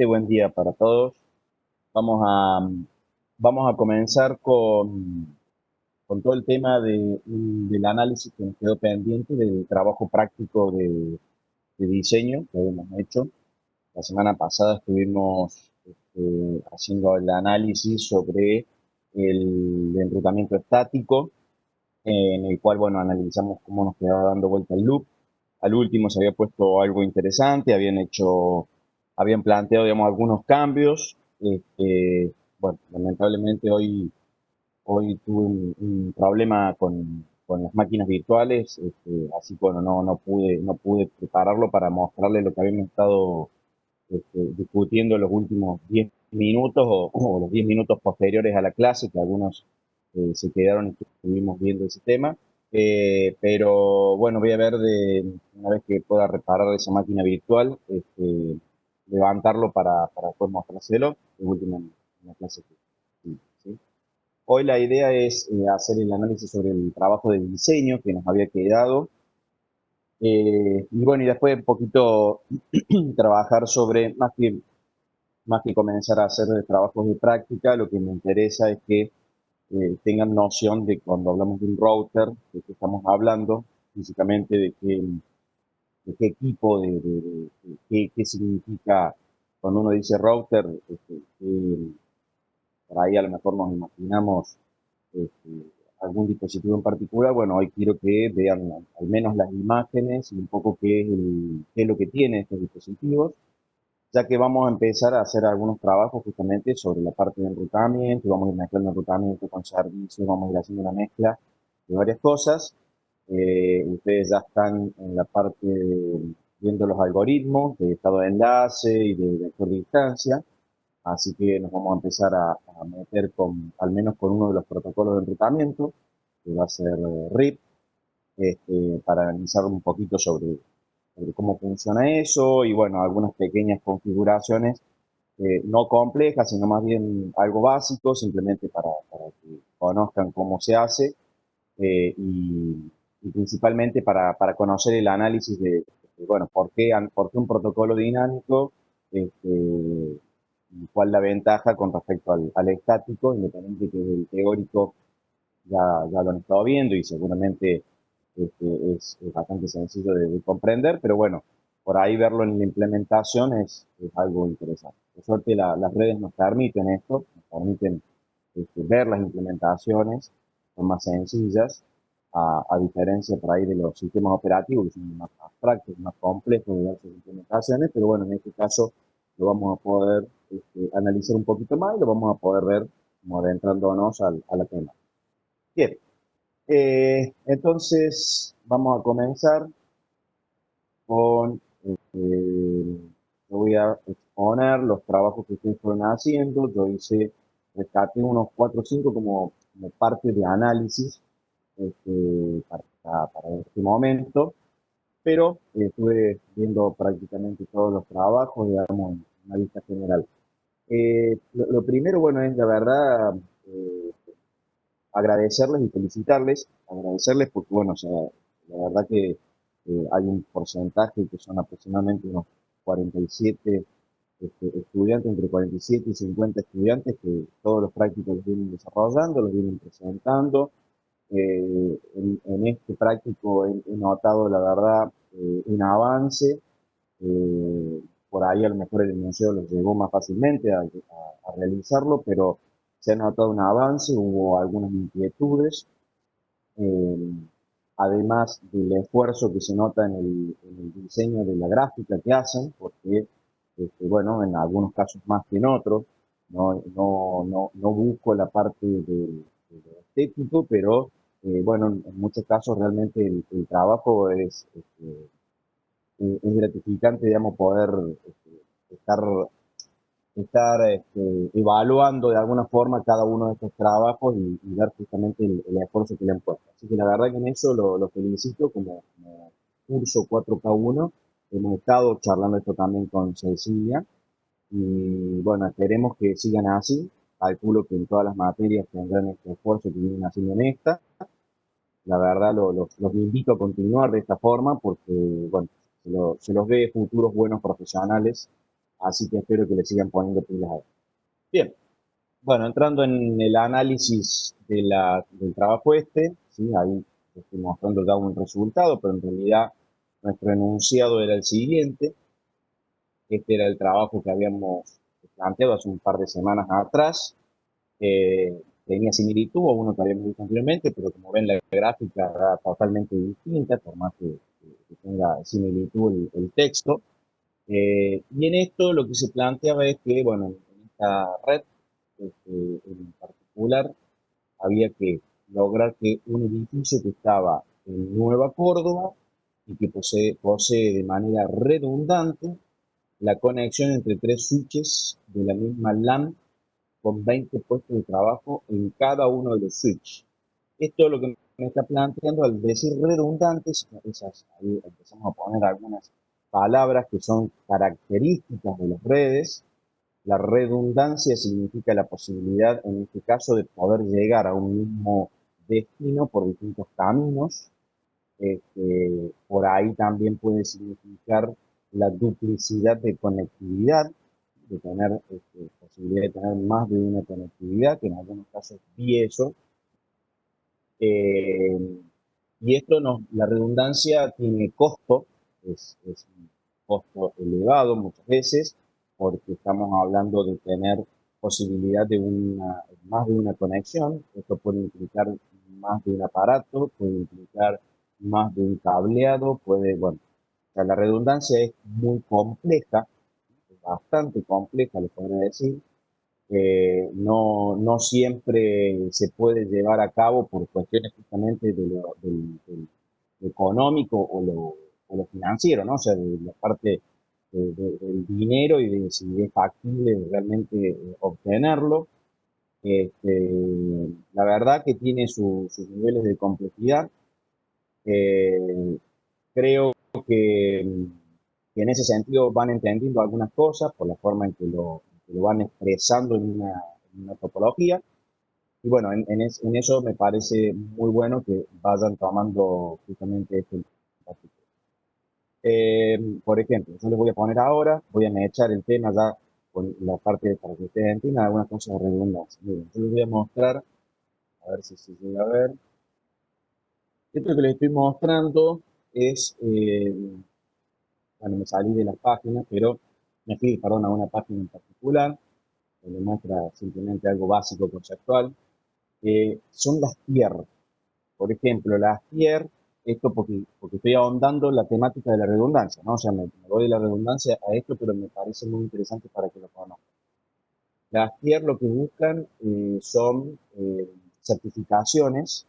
Buen día para todos. Vamos a, vamos a comenzar con todo el tema del análisis que nos quedó pendiente del trabajo práctico de diseño que habíamos hecho. La semana pasada estuvimos haciendo el análisis sobre el enrutamiento estático, en el cual, bueno, analizamos cómo nos quedaba dando vuelta el loop. Al último se había puesto algo interesante, habían planteado, digamos, algunos cambios. Bueno, lamentablemente hoy tuve un problema con las máquinas virtuales, así que bueno, no pude prepararlo para mostrarle lo que habíamos estado discutiendo los últimos 10 minutos o los 10 minutos posteriores a la clase, que algunos se quedaron y estuvimos viendo ese tema. Pero bueno, voy a ver una vez que pueda reparar esa máquina virtual, levantarlo para después mostrárselo, de última en la clase que sí, ¿sí? Hoy la idea es hacer el análisis sobre el trabajo de diseño que nos había quedado. Y bueno, y después un poquito trabajar sobre, más que comenzar a hacer trabajos de práctica, lo que me interesa es que tengan noción de cuando hablamos de un router, de qué estamos hablando, físicamente, de qué equipo, qué significa cuando uno dice router, por ahí a lo mejor nos imaginamos este, algún dispositivo en particular. Bueno, hoy quiero que vean al menos las imágenes y un poco qué es lo que tienen estos dispositivos, ya que vamos a empezar a hacer algunos trabajos justamente sobre la parte de enrutamiento, vamos a ir mezclando enrutamiento con servicios, vamos a ir haciendo una mezcla de varias cosas. Ustedes ya están en la parte viendo los algoritmos de estado de enlace y de vector de distancia, así que nos vamos a empezar a meter al menos con uno de los protocolos de enrutamiento, que va a ser RIP, para analizar un poquito sobre cómo funciona eso y bueno, algunas pequeñas configuraciones no complejas, sino más bien algo básico, simplemente para que conozcan cómo se hace y principalmente para conocer el análisis bueno, por qué un protocolo dinámico, y cuál la ventaja con respecto al estático, independiente que el teórico ya lo han estado viendo y seguramente es bastante sencillo de comprender, pero bueno, por ahí verlo en la implementación es algo interesante. Por suerte las redes nos permiten esto, nos permiten ver las implementaciones, son más sencillas, a diferencia por ahí de los sistemas operativos que son más abstractos, más complejos de ver sus implementaciones, pero bueno, en este caso lo vamos a poder analizar un poquito más y lo vamos a poder ver como adentrándonos a la tema. Bien, entonces vamos a comenzar con, yo voy a exponer los trabajos que ustedes fueron haciendo. Rescaté unos 4 o 5 como parte de análisis para este momento, pero estuve viendo prácticamente todos los trabajos, digamos, en una vista general. Lo primero, bueno, es la verdad, agradecerles y felicitarles, agradecerles porque, bueno, o sea, la verdad que hay un porcentaje que son aproximadamente unos 47 estudiantes, entre 47 y 50 estudiantes que todos los prácticos los vienen desarrollando, los vienen presentando. En este práctico he notado, la verdad, un avance. Por ahí a lo mejor el museo los llegó más fácilmente a realizarlo, pero se ha notado un avance, hubo algunas inquietudes, eh, además del esfuerzo que se nota en el diseño de la gráfica que hacen, porque, bueno, en algunos casos más que en otros, no busco la parte de lo estético, pero bueno, en muchos casos realmente el trabajo es gratificante, digamos, poder estar evaluando de alguna forma cada uno de estos trabajos y ver justamente el esfuerzo que le han puesto. Así que la verdad que en eso lo felicito como curso 4K1. Hemos estado charlando esto también con Cecilia y bueno, esperemos que sigan así. Calculo que en todas las materias tendrán este esfuerzo que vienen haciendo en esta. La verdad los invito a continuar de esta forma porque, bueno, se los ve futuros buenos profesionales así que espero que le sigan poniendo pilas ahí. Bien, bueno, entrando en el análisis del trabajo este, ¿sí? Ahí estoy mostrando ya un resultado, pero en realidad nuestro enunciado era el siguiente. Este era el trabajo que habíamos planteado hace un par de semanas atrás. Tenía similitud a uno que habíamos visto anteriormente, pero como ven la gráfica era totalmente distinta, por más que tenga similitud el texto. Y en esto lo que se planteaba es que, bueno, en esta red en particular había que lograr que un edificio que estaba en Nueva Córdoba y que posee de manera redundante la conexión entre tres switches de la misma LAN con 20 puestos de trabajo en cada uno de los switches. Esto es lo que me está planteando al decir redundantes, ahí empezamos a poner algunas palabras que son características de las redes. La redundancia significa la posibilidad, en este caso, de poder llegar a un mismo destino por distintos caminos. Por ahí también puede significar la duplicidad de conectividad, de tener posibilidad de tener más de una conectividad, que en algunos casos vi eso. Eh, y esto la redundancia tiene costo, es un costo elevado muchas veces, porque estamos hablando de tener posibilidad de más de una conexión. Esto puede implicar más de un aparato, puede implicar más de un cableado, bueno, o sea, la redundancia es muy compleja, es bastante compleja, le podría decir. No siempre se puede llevar a cabo por cuestiones justamente lo económico o lo financiero, ¿no? O sea, de la parte del dinero y de si es factible realmente obtenerlo. La verdad que tiene sus niveles de complejidad. Eh, Creo que en ese sentido van entendiendo algunas cosas por la forma en que lo van expresando en una topología. Y bueno, en eso me parece muy bueno que vayan tomando justamente este. Por ejemplo, yo les voy a poner ahora, voy a echar el tema ya con la parte para que ustedes entiendan algunas cosas de redundancia. Miren, yo les voy a mostrar, a ver si se llega a ver. Esto que les estoy mostrando es, bueno, me salí de la página, pero me fui, perdón, a una página en particular, donde muestra simplemente algo básico conceptual. Son las tierras. Por ejemplo, las tier, esto porque estoy ahondando la temática de la redundancia, ¿no? O sea, me voy de la redundancia a esto, pero me parece muy interesante para que lo conozcan. Las tier lo que buscan son certificaciones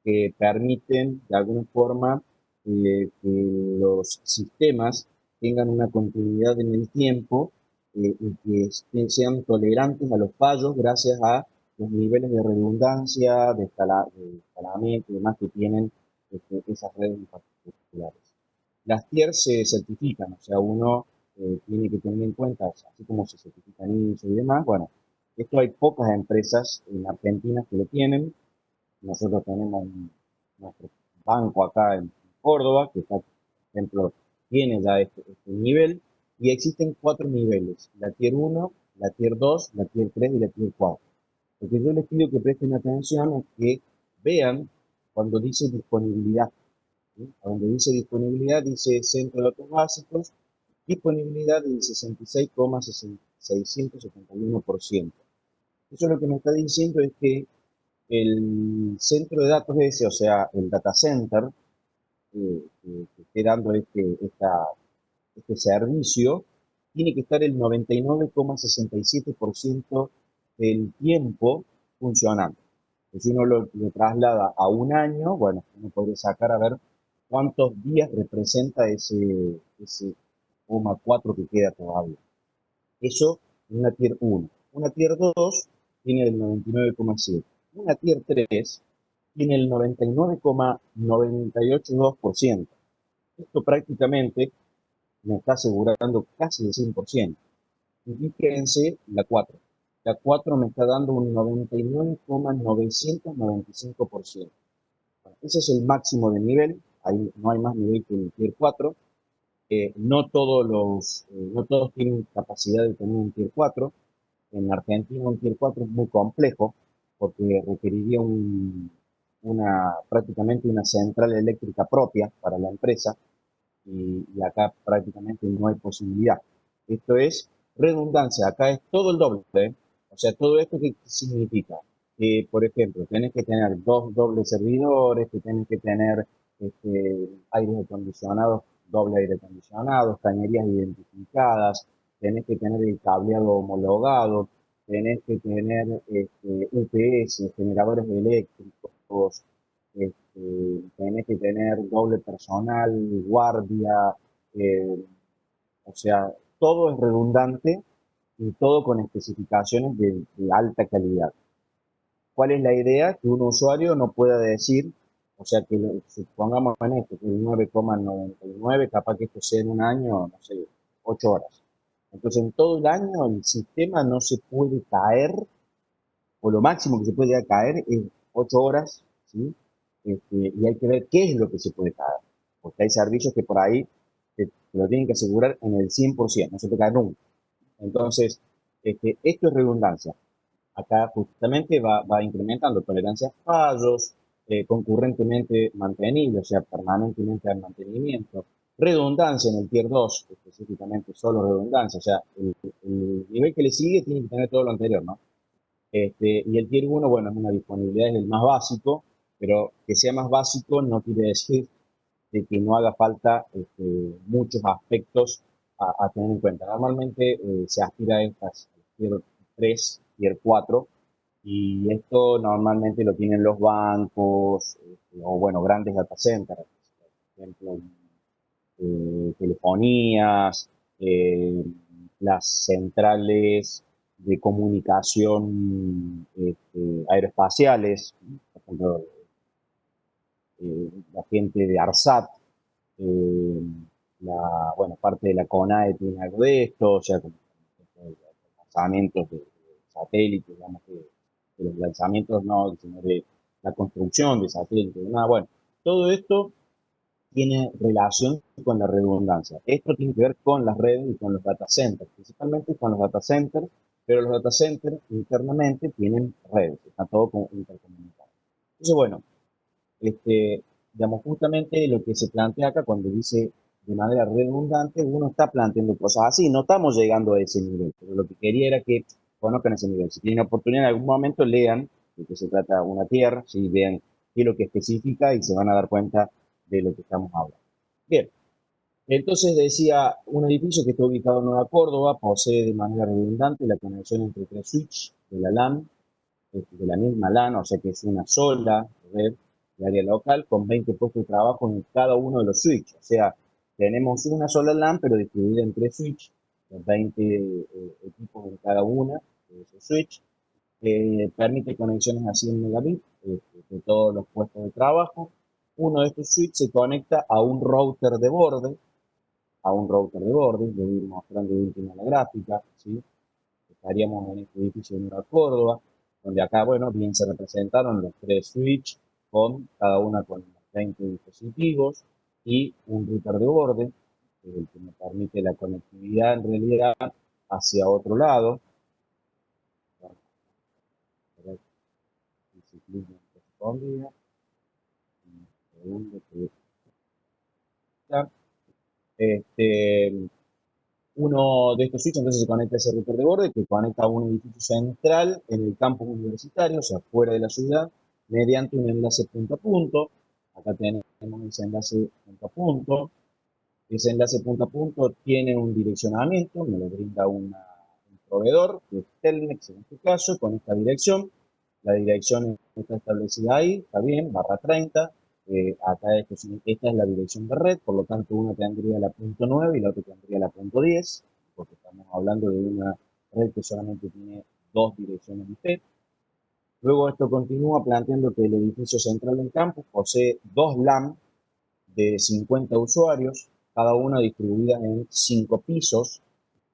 que permiten, de alguna forma, que los sistemas tengan una continuidad en el tiempo y que sean tolerantes a los fallos gracias a los niveles de redundancia, de escalamiento y demás que tienen esas redes en particulares. Las tier se certifican, o sea, uno tiene que tener en cuenta, así como se certifican ISO y demás, bueno, esto hay pocas empresas en Argentina que lo tienen. Nosotros tenemos nuestro banco acá en Córdoba, que está, por ejemplo, tiene ya este nivel, y existen cuatro niveles, la Tier 1, la Tier 2, la Tier 3 y la Tier 4. Lo que yo les pido que presten atención es que vean cuando dice disponibilidad. ¿Sí? Cuando dice disponibilidad, dice centro de datos básicos, disponibilidad del 66,671%. Eso lo que me está diciendo es que el centro de datos ese, o sea, el data center, que esté dando este servicio, tiene que estar el 99,67% del tiempo funcionando. Pues si uno lo traslada a un año, bueno, uno puede sacar a ver cuántos días representa ese 0,4 que queda todavía. Eso es una tier 1. Una tier 2 tiene el 99,7. Una tier 3 tiene el 99,982%. Esto prácticamente me está asegurando casi el 100%. Y fíjense la 4. La 4 me está dando un 99,995%. Ese es el máximo de nivel. Ahí no hay más nivel que el tier 4. no todos tienen capacidad de tener un Tier 4. En Argentina un Tier 4 es muy complejo porque requeriría prácticamente una central eléctrica propia para la empresa y acá prácticamente no hay posibilidad. Esto es redundancia, acá es todo el doble, ¿eh? O sea, todo esto qué significa que, por ejemplo, tenés que tener dos dobles servidores, que tenés que tener aires acondicionados, doble aire acondicionado, cañerías identificadas, tenés que tener el cableado homologado, tenés que tener UPS, generadores eléctricos, tenés que tener doble personal, guardia, eh, o sea, todo es redundante y todo con especificaciones de alta calidad. ¿Cuál es la idea? Que un usuario no pueda decir, o sea, que supongamos en esto, que el 9,99, capaz que esto sea en un año, no sé, 8 horas. Entonces, en todo el año el sistema no se puede caer, o lo máximo que se puede llegar a caer es 8 horas, ¿sí? Y hay que ver qué es lo que se puede caer, porque hay servicios que por ahí te lo tienen que asegurar en el 100%, no se puede caer nunca. Entonces, esto es redundancia. Acá justamente va incrementando tolerancia a fallos, concurrentemente mantenible, o sea, permanentemente al mantenimiento. Redundancia en el Tier 2, específicamente solo redundancia, o sea, el nivel que le sigue tiene que tener todo lo anterior, ¿no? Y el Tier 1, bueno, es una disponibilidad, es el más básico, pero que sea más básico no quiere decir de que no haga falta muchos aspectos a tener en cuenta. Normalmente se aspira a estas Tier 3, Tier 4, y esto normalmente lo tienen los bancos, o bueno, grandes data centers, por ejemplo, telefonías, eh, las centrales de comunicación aeroespaciales, por ejemplo, la gente de ARSAT, eh, bueno, parte de la CONAE tiene algo de esto, o sea, como lanzamientos de satélites, digamos que de los lanzamientos no, sino de la construcción de satélites, nada, bueno, todo esto tiene relación con la redundancia. Esto tiene que ver con las redes y con los data centers, principalmente con los data centers, pero los data centers internamente tienen redes, está todo intercomunicado. Entonces, bueno, digamos, justamente lo que se plantea acá cuando dice de manera redundante, uno está planteando cosas así, no estamos llegando a ese nivel, pero lo que quería era que conozcan ese nivel. Si tienen oportunidad en algún momento, lean de qué se trata una tierra, si vean qué es lo que especifica y se van a dar cuenta de lo que estamos hablando. Bien, entonces decía, un edificio que está ubicado en Nueva Córdoba posee de manera redundante la conexión entre tres switches de la LAN, de la misma LAN, o sea que es una sola red de área local con 20 puestos de trabajo en cada uno de los switches. O sea, tenemos una sola LAN pero distribuida en tres switches, con 20 equipos en cada una de esos switches. Permite conexiones a 100 megabits de todos los puestos de trabajo. Uno de estos switches se conecta a un router de borde, lo voy a ir mostrando de última la gráfica, ¿sí? Estaríamos en este edificio de Nueva Córdoba, donde acá, bueno, bien se representaron los tres switch, cada una con 20 dispositivos y un router de borde, que es el que me permite la conectividad en realidad hacia otro lado. Este, Uno de estos switches entonces se conecta a ese router de borde que conecta a un edificio central en el campus universitario, o sea, fuera de la ciudad, mediante un enlace punto a punto. Acá tenemos ese enlace punto a punto. Ese enlace punto a punto tiene un direccionamiento, me lo brinda un proveedor, que es Telmex en este caso, con esta dirección. La dirección está establecida ahí, está bien, /30. Acá esta es la dirección de red, por lo tanto una tendría la punto 9 y la otra tendría la punto 10, porque estamos hablando de una red que solamente tiene dos direcciones IP. Luego esto continúa planteando que el edificio central del campus posee dos LAN de 50 usuarios, cada una distribuida en 5 pisos,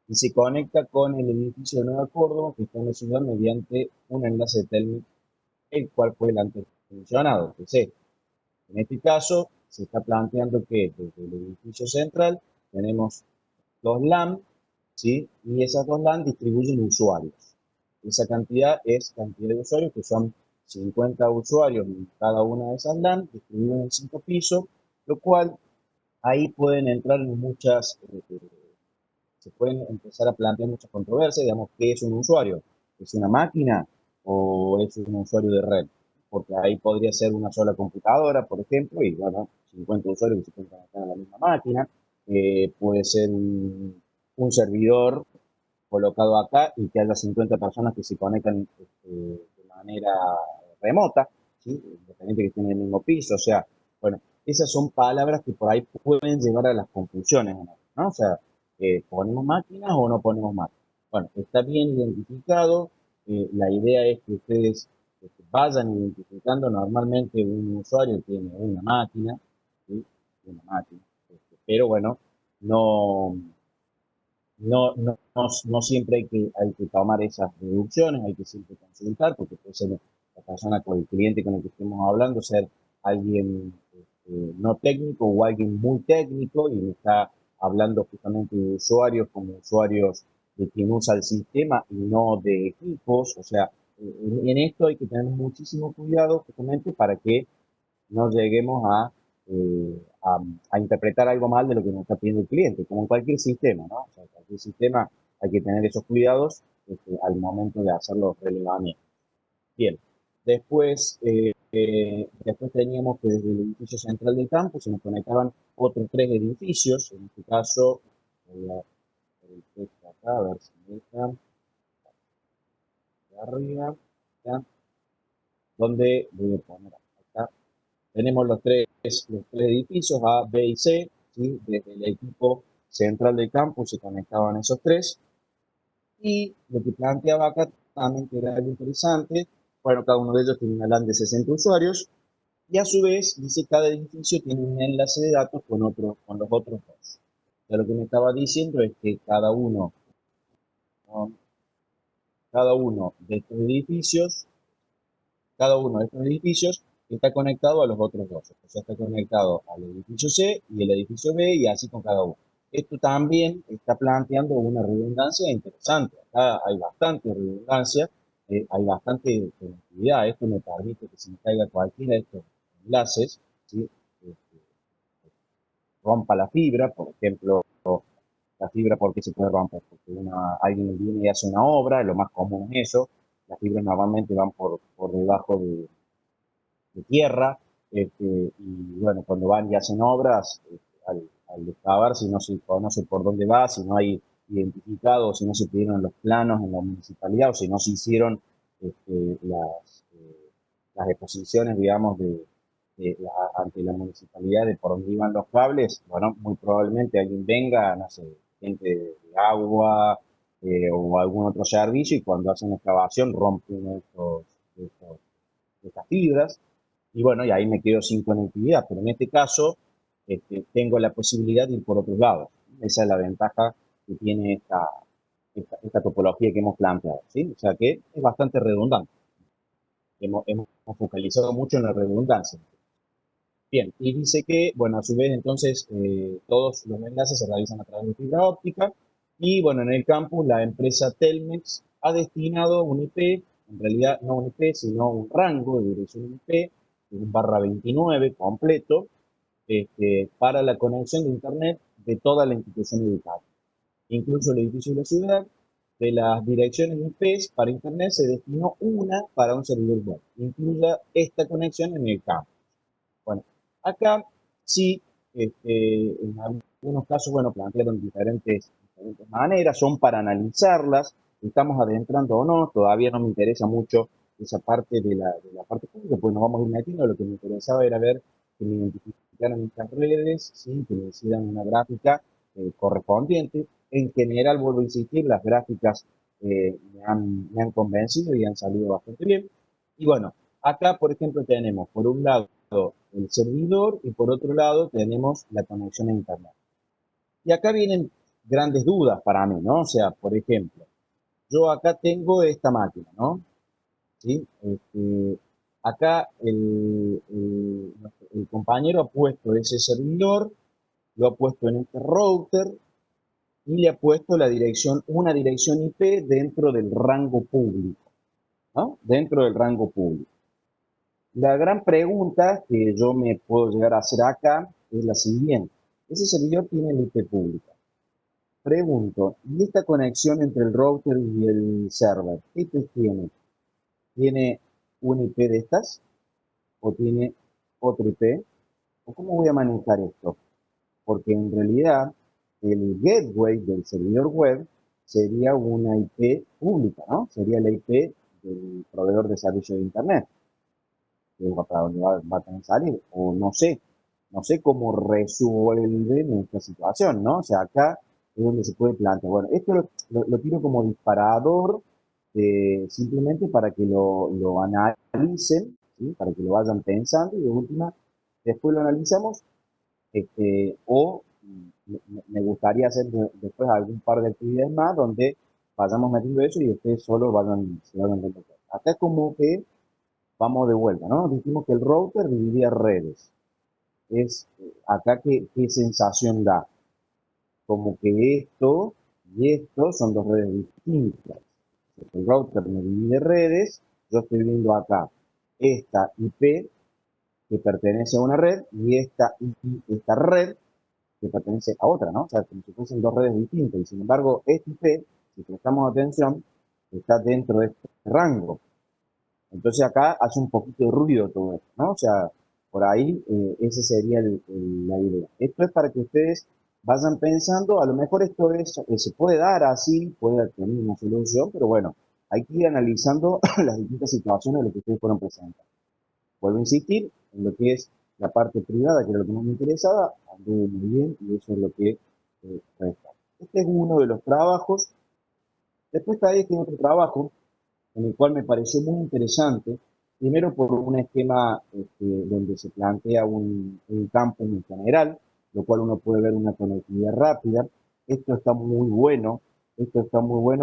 y se conecta con el edificio de Nueva Córdoba, que está en la ciudad, mediante un enlace de Telmex, el cual fue el antes mencionado, que es este. En este caso, se está planteando que desde el edificio central tenemos dos LAN, ¿sí? Y esas dos LAN distribuyen usuarios. Esa cantidad es cantidad de usuarios, que son 50 usuarios en cada una de esas LAN, distribuidos en 5 pisos, lo cual ahí pueden entrar en muchas, se pueden empezar a plantear muchas controversias, digamos, ¿qué es un usuario? ¿Es una máquina o es un usuario de red? Porque ahí podría ser una sola computadora, por ejemplo, y bueno, 50 usuarios que se pueden conectar a la misma máquina. Puede ser un servidor colocado acá y que haya 50 personas que se conectan de manera remota, ¿sí? Independiente que estén en el mismo piso. O sea, bueno, esas son palabras que por ahí pueden llevar a las confusiones, ¿no? O sea, ¿ponemos máquinas o no ponemos máquinas? Bueno, está bien identificado. La idea es que ustedes vayan identificando. Normalmente un usuario tiene una máquina, ¿sí? Una máquina. Pero bueno, no, no siempre hay que tomar esas deducciones, hay que siempre consultar, porque puede ser la persona con el cliente con el que estemos hablando, ser alguien no técnico o alguien muy técnico y me está hablando justamente de usuarios como usuarios de quien usa el sistema y no de equipos. O sea, en esto hay que tener muchísimo cuidado justamente para que no lleguemos a interpretar algo mal de lo que nos está pidiendo el cliente, como en cualquier sistema, ¿no? O sea, cualquier sistema hay que tener esos cuidados al momento de hacer los relevamientos. Bien, después teníamos que desde el edificio central del campus se nos conectaban otros tres edificios, en este caso, voy a hacer el texto acá, a ver si me deja, de arriba, ¿ya? Donde voy a poner acá. Tenemos los tres edificios A, B y C, ¿sí? Desde el equipo central del campus se conectaban esos tres. Y lo que planteaba acá también que era algo interesante, bueno, cada uno de ellos tiene una LAN de 60 usuarios y a su vez dice que cada edificio tiene un enlace de datos con los otros dos. O sea, lo que me estaba diciendo es que ¿no? cada uno de estos edificios cada uno de estos edificios está conectado a los otros dos. O sea, está conectado al edificio C y el edificio B y así con cada uno. Esto también está planteando una redundancia interesante. Acá hay bastante redundancia, hay bastante conectividad. Esto me permite que se me caiga cualquiera de estos enlaces, ¿sí? Este, rompa la fibra, por ejemplo, la fibra, ¿por qué se puede romper? Porque alguien viene y hace una obra, lo más común es eso. Las fibras normalmente van por debajo de tierra, y bueno, cuando van y hacen obras, al excavar, si no se conoce por dónde va, si no hay identificado, si no se pidieron los planos en la municipalidad, o si no se hicieron las exposiciones, digamos, ante la municipalidad de por dónde iban los cables, bueno, muy probablemente alguien venga, no sé, gente de agua, o algún otro servicio, y cuando hacen la excavación rompe uno de estas fibras, y bueno, y ahí me quedo sin conectividad, pero en este caso tengo la posibilidad de ir por otros lados. Esa es la ventaja que tiene esta topología que hemos planteado, ¿sí? O sea que es bastante redundante. Hemos focalizado mucho en la redundancia. Bien, y dice que, bueno, a su vez, entonces, todos los enlaces se realizan a través de fibra óptica. Y bueno, en el campus, la empresa Telmex ha destinado un IP, en realidad no un IP, sino un rango de dirección IP, un barra 29 completo, para la conexión de Internet de toda la institución educativa. Incluso el edificio de la ciudad, de las direcciones IP para Internet se destinó una para un servidor web. Incluya esta conexión en el campus. Bueno, acá sí, en algunos casos, bueno, plantearon diferentes maneras, son para analizarlas, estamos adentrando o no, todavía no me interesa mucho esa parte de la parte pública, pues nos vamos a ir metiendo, lo que me interesaba era ver que me identificaran estas redes, ¿sí? Que me hicieran una gráfica correspondiente. En general, vuelvo a insistir, las gráficas me han convencido y han salido bastante bien. Y bueno, acá, por ejemplo, tenemos por un lado el servidor y por otro lado tenemos la conexión a Internet. Y acá vienen grandes dudas para mí, ¿no? O sea, por ejemplo, yo acá tengo esta máquina, ¿no? ¿Sí? Acá el compañero ha puesto ese servidor lo ha puesto en este router y le ha puesto una dirección IP dentro del rango público, ¿no? Dentro del rango público. La gran pregunta que yo me puedo llegar a hacer acá es la siguiente. Ese servidor tiene el IP pública. Pregunto, ¿y esta conexión entre el router y el server, qué IP tiene? ¿Tiene un IP de estas? ¿O tiene otro IP? ¿O cómo voy a manejar esto? Porque en realidad el gateway del servidor web sería una IP pública, ¿no? Sería la IP del proveedor de servicio de Internet, que es para donde va a tener que salir, o no sé cómo resuelven esta situación, ¿no? O sea, acá es donde se puede plantear. Bueno, esto lo tiro como disparador, simplemente para que lo analicen, ¿sí? Para que lo vayan pensando y de última, después lo analizamos, o me gustaría hacer después algún par de actividades más donde vayamos metiendo eso y ustedes solo se vayan dando cuenta. Acá es como que vamos de vuelta, ¿no? Dijimos que el router dividía redes. Acá qué sensación da, como que esto y esto son dos redes distintas. El router me divide redes, yo estoy viendo acá esta IP que pertenece a una red y esta red que pertenece a otra, ¿no? O sea, como si fuesen dos redes distintas. Y sin embargo, este IP, si prestamos atención, está dentro de este rango. Entonces acá hace un poquito de ruido todo esto, ¿no? O sea, por ahí esa sería la idea. Esto es para que ustedes vayan pensando, a lo mejor se puede dar así, puede tener una solución, pero bueno, hay que ir analizando las distintas situaciones de lo que ustedes fueron presentando. Vuelvo a insistir en lo que es la parte privada, que era lo que más me interesaba, anduvo muy bien y eso es lo que resta. Este es uno de los trabajos. Después está este otro trabajo en el cual me pareció muy interesante, primero por un esquema donde se plantea un campo en general, lo cual uno puede ver una conectividad rápida. Esto está muy bueno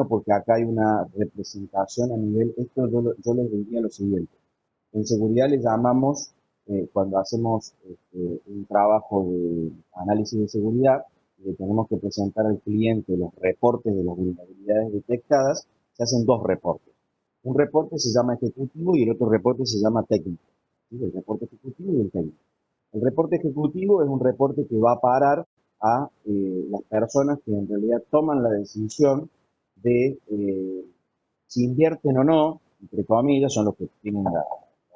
porque acá hay una representación a nivel, esto yo les diría lo siguiente. En seguridad le llamamos, cuando hacemos un trabajo de análisis de seguridad, tenemos que presentar al cliente los reportes de las vulnerabilidades detectadas, se hacen dos reportes. Un reporte se llama ejecutivo y el otro reporte se llama técnico. ¿Sí? El reporte ejecutivo y el técnico. El reporte ejecutivo es un reporte que va a parar a las personas que en realidad toman la decisión de si invierten o no, entre comillas, son los que tienen la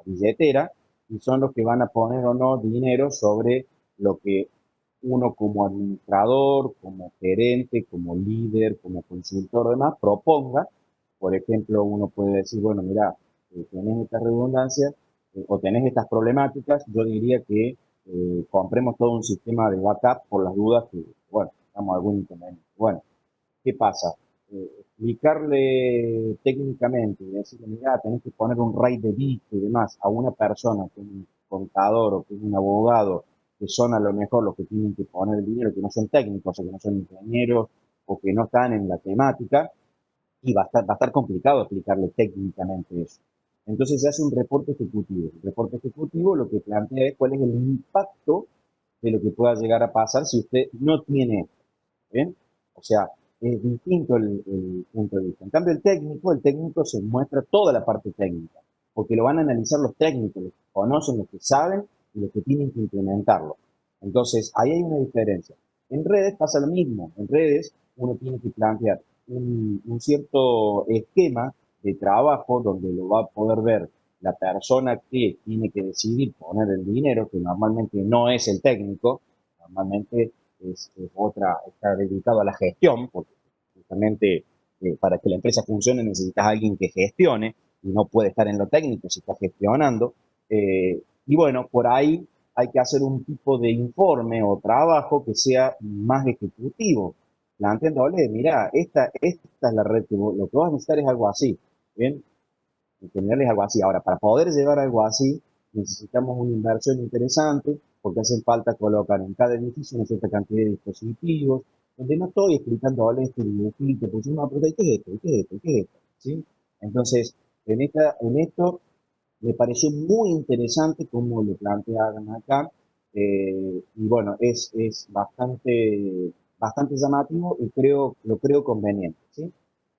billetera y son los que van a poner o no dinero sobre lo que uno como administrador, como gerente, como líder, como consultor, demás, proponga. Por ejemplo, uno puede decir, bueno, mira, tenés esta redundancia o tenés estas problemáticas, yo diría que compremos todo un sistema de backup por las dudas que, bueno, tengamos algún inconveniente. Bueno, ¿qué pasa? Explicarle técnicamente, decirle, mira, tenés que poner un RAID de bit y demás a una persona que es un contador o que es un abogado, que son a lo mejor los que tienen que poner el dinero, que no son técnicos o que no son ingenieros o que no están en la temática, y va a estar complicado explicarle técnicamente eso. Entonces se hace un reporte ejecutivo. El reporte ejecutivo lo que plantea es cuál es el impacto de lo que pueda llegar a pasar si usted no tiene esto. ¿Bien? O sea, es distinto el punto de vista. En cambio, el técnico se muestra toda la parte técnica, porque lo van a analizar los técnicos, los que conocen, los que saben y los que tienen que implementarlo. Entonces, ahí hay una diferencia. En redes pasa lo mismo. En redes uno tiene que plantear un cierto esquema de trabajo donde lo va a poder ver la persona que tiene que decidir poner el dinero, que normalmente no es el técnico, normalmente está dedicado a la gestión, porque justamente para que la empresa funcione necesitas a alguien que gestione y no puede estar en lo técnico si está gestionando. Y bueno, por ahí hay que hacer un tipo de informe o trabajo que sea más ejecutivo, planteándole, mira, esta es la red lo que vas a necesitar es algo así, ¿bien? Entenderles algo así. Ahora, para poder llevar algo así, necesitamos una inversión interesante, porque hacen falta colocar en cada edificio una cierta cantidad de dispositivos, donde no estoy explicando este dibujito, pues una pregunta, ¿qué es esto? ¿Qué es esto? ¿Qué es esto? ¿Sí? Entonces, en esto me pareció muy interesante cómo lo planteaban acá. y bueno, es bastante llamativo y lo creo conveniente, ¿sí?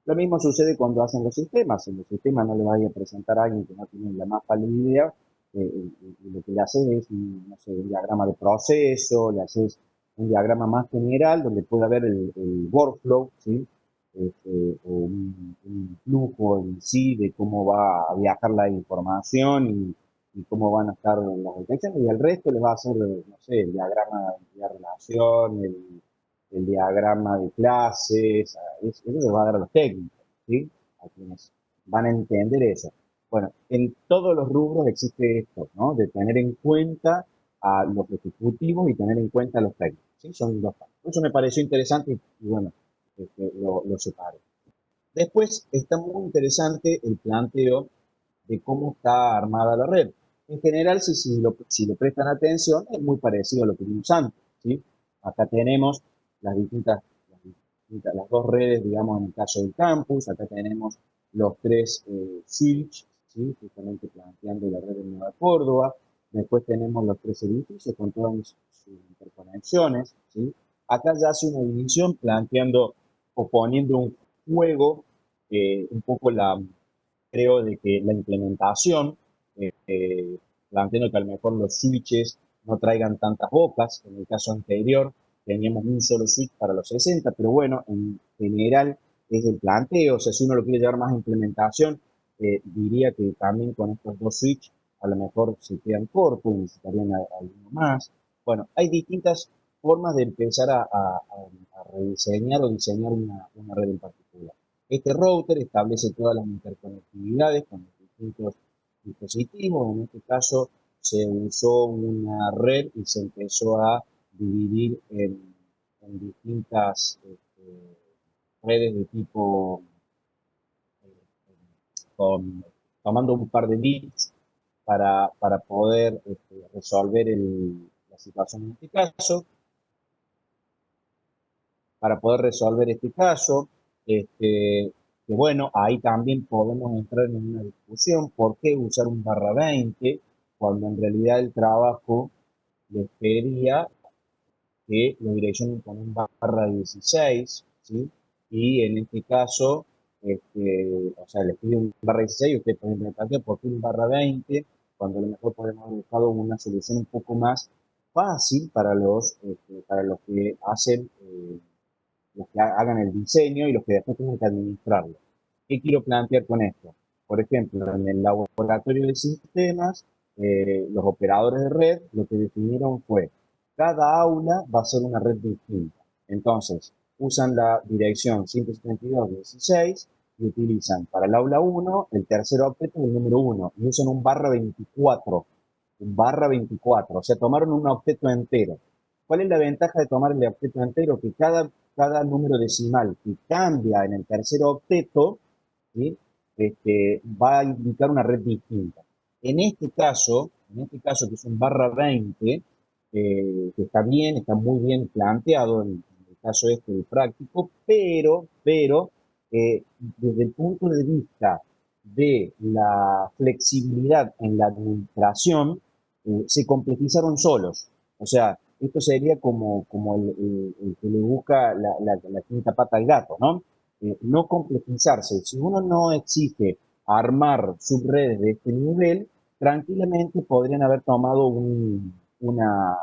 Lo mismo sucede cuando hacen los sistemas. En los sistemas no le vaya a presentar a alguien que no tiene la más pálida idea, y lo que le haces es no sé, un diagrama de proceso, le haces un diagrama más general donde pueda haber el workflow, ¿sí? O un flujo en sí de cómo va a viajar la información y cómo van a estar las detecciones, y el resto les va a hacer, no sé, el diagrama de relación, el diagrama de clases, eso les va a dar a los técnicos, ¿sí? A quienes van a entender eso. Bueno, en todos los rubros existe esto, ¿no? De tener en cuenta a los ejecutivos y tener en cuenta a los técnicos, ¿sí? Son dos partes. Eso me pareció interesante y bueno, lo separé. Después está muy interesante el planteo de cómo está armada la red. En general, si le prestan atención, es muy parecido a lo que vimos antes, ¿sí? Acá tenemos las dos redes, digamos, en el caso del campus. Acá tenemos los tres switch, ¿sí? Justamente planteando la red de Nueva Córdoba. Después tenemos los tres edificios con todas sus interconexiones, ¿sí? Acá ya hace una división planteando o poniendo un juego, un poco creo de que la implementación, planteando que a lo mejor los switches no traigan tantas bocas. En el caso anterior teníamos un solo switch para los 60, pero bueno, en general es el planteo. O sea, si uno lo quiere llevar más a implementación, diría que también con estos dos switches a lo mejor se quedan cortos y necesitarían alguno más. Bueno, hay distintas formas de empezar a rediseñar o diseñar una red en particular. Este router establece todas las interconectividades con los distintos dispositivos. En este caso se usó una red y se empezó a dividir en distintas redes de tipo, con, tomando un par de bits para poder resolver la situación en este caso. Para poder resolver este caso, este, que bueno, ahí también podemos entrar en una discusión, ¿por qué usar un barra 20 cuando en realidad el trabajo les pedía que lo direccionen con un barra 16, ¿sí? Y en este caso, o sea, les pide un barra 16 y ustedes pueden plantear por qué un barra 20, cuando a lo mejor podemos haber buscado una solución un poco más fácil para los que hacen los que hagan el diseño y los que después tengan que administrarlo. ¿Qué quiero plantear con esto? Por ejemplo, en el laboratorio de sistemas, los operadores de red lo que definieron fue, cada aula va a ser una red distinta. Entonces, usan la dirección 172.16 y utilizan para el aula 1 el tercer objeto del número 1 y usan un barra 24, o sea, tomaron un octeto entero. ¿Cuál es la ventaja de tomar el octeto entero? Que cada número decimal que cambia en el tercer octeto, ¿sí? Va a indicar una red distinta. En este caso que es un barra 20, que está bien, está muy bien planteado en el caso del práctico, pero desde el punto de vista de la flexibilidad en la administración, se complejizaron solos. O sea, esto sería como el que le busca la quinta pata al gato, ¿no? No complejizarse. Si uno no exige armar subredes de este nivel, tranquilamente podrían haber tomado una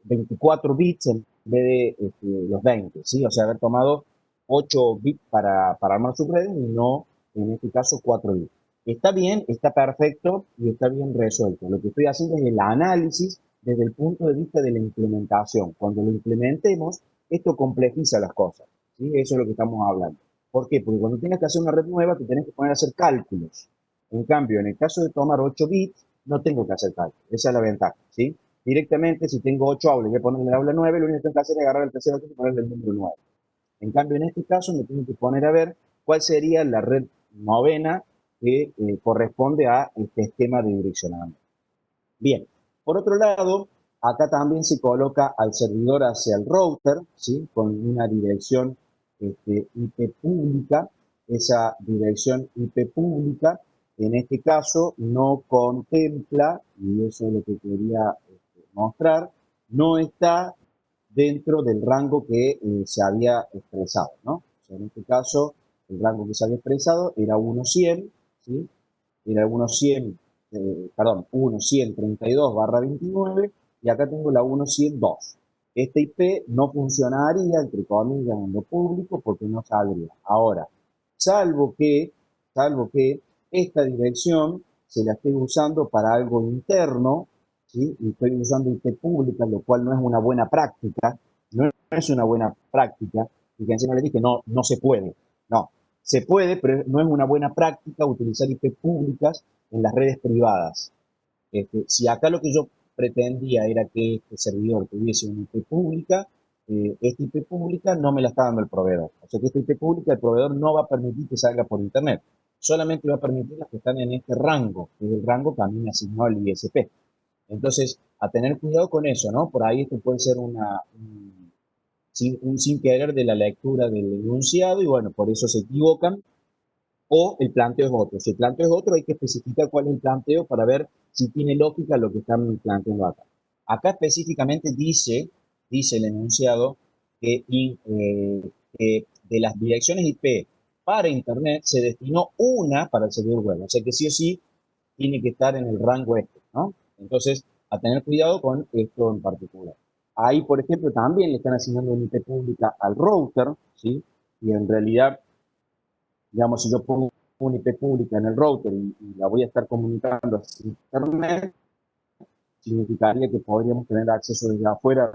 24 bits en vez de los 20, ¿sí? O sea, haber tomado 8 bits para armar subredes y no, en este caso, 4 bits. Está bien, está perfecto y está bien resuelto. Lo que estoy haciendo es el análisis desde el punto de vista de la implementación. Cuando lo implementemos, esto complejiza las cosas, ¿sí? Eso es lo que estamos hablando. ¿Por qué? Porque cuando tienes que hacer una red nueva, te tienes que poner a hacer cálculos. En cambio, en el caso de tomar 8 bits, no tengo que hacer cálculos. Esa es la ventaja, ¿sí? Directamente, si tengo 8 aulas y voy a ponerle el aula 9, lo único que tengo que hacer es agarrar el tercer auto y ponerle el número 9. En cambio, en este caso me tengo que poner a ver cuál sería la red novena que corresponde a este esquema de direccionamiento. Bien, por otro lado, acá también se coloca al servidor hacia el router, ¿sí? Con una dirección IP pública. Esa dirección IP pública, en este caso, no contempla, y eso es lo que quería mostrar no está dentro del rango que se había expresado, ¿no? O sea, en este caso, el rango que se había expresado era 1.100, ¿sí? Era 1.100, perdón, 1.132/29, y acá tengo la 1.102. Esta IP no funcionaría, entre comillas, en lo público porque no saldría. Ahora, salvo que, salvo que esta dirección se la esté usando para algo interno, ¿sí? Y estoy usando IP pública, lo cual no es una buena práctica, no es una buena práctica, y que encima le dije, no, no se puede, no, se puede, pero no es una buena práctica utilizar IP públicas en las redes privadas. Si acá lo que yo pretendía era que este servidor tuviese una IP pública, esta IP pública no me la está dando el proveedor. O sea que esta IP pública el proveedor no va a permitir que salga por internet. Solamente va a permitir las que están en este rango, que es el rango que a mí me asignó el ISP. Entonces, a tener cuidado con eso, ¿no? Por ahí esto puede ser un sin querer de la lectura del enunciado y bueno, por eso se equivocan o el planteo es otro. Si el planteo es otro, hay que especificar cuál es el planteo para ver si tiene lógica lo que están planteando acá. Acá específicamente dice el enunciado que de las direcciones IP para Internet se destinó una para el servidor web. O sea que sí o sí tiene que estar en el rango este, ¿no? Entonces, a tener cuidado con esto en particular. Ahí, por ejemplo, también le están asignando una IP pública al router, ¿sí? Y en realidad, digamos, si yo pongo una IP pública en el router y la voy a estar comunicando a internet, significaría que podríamos tener acceso desde afuera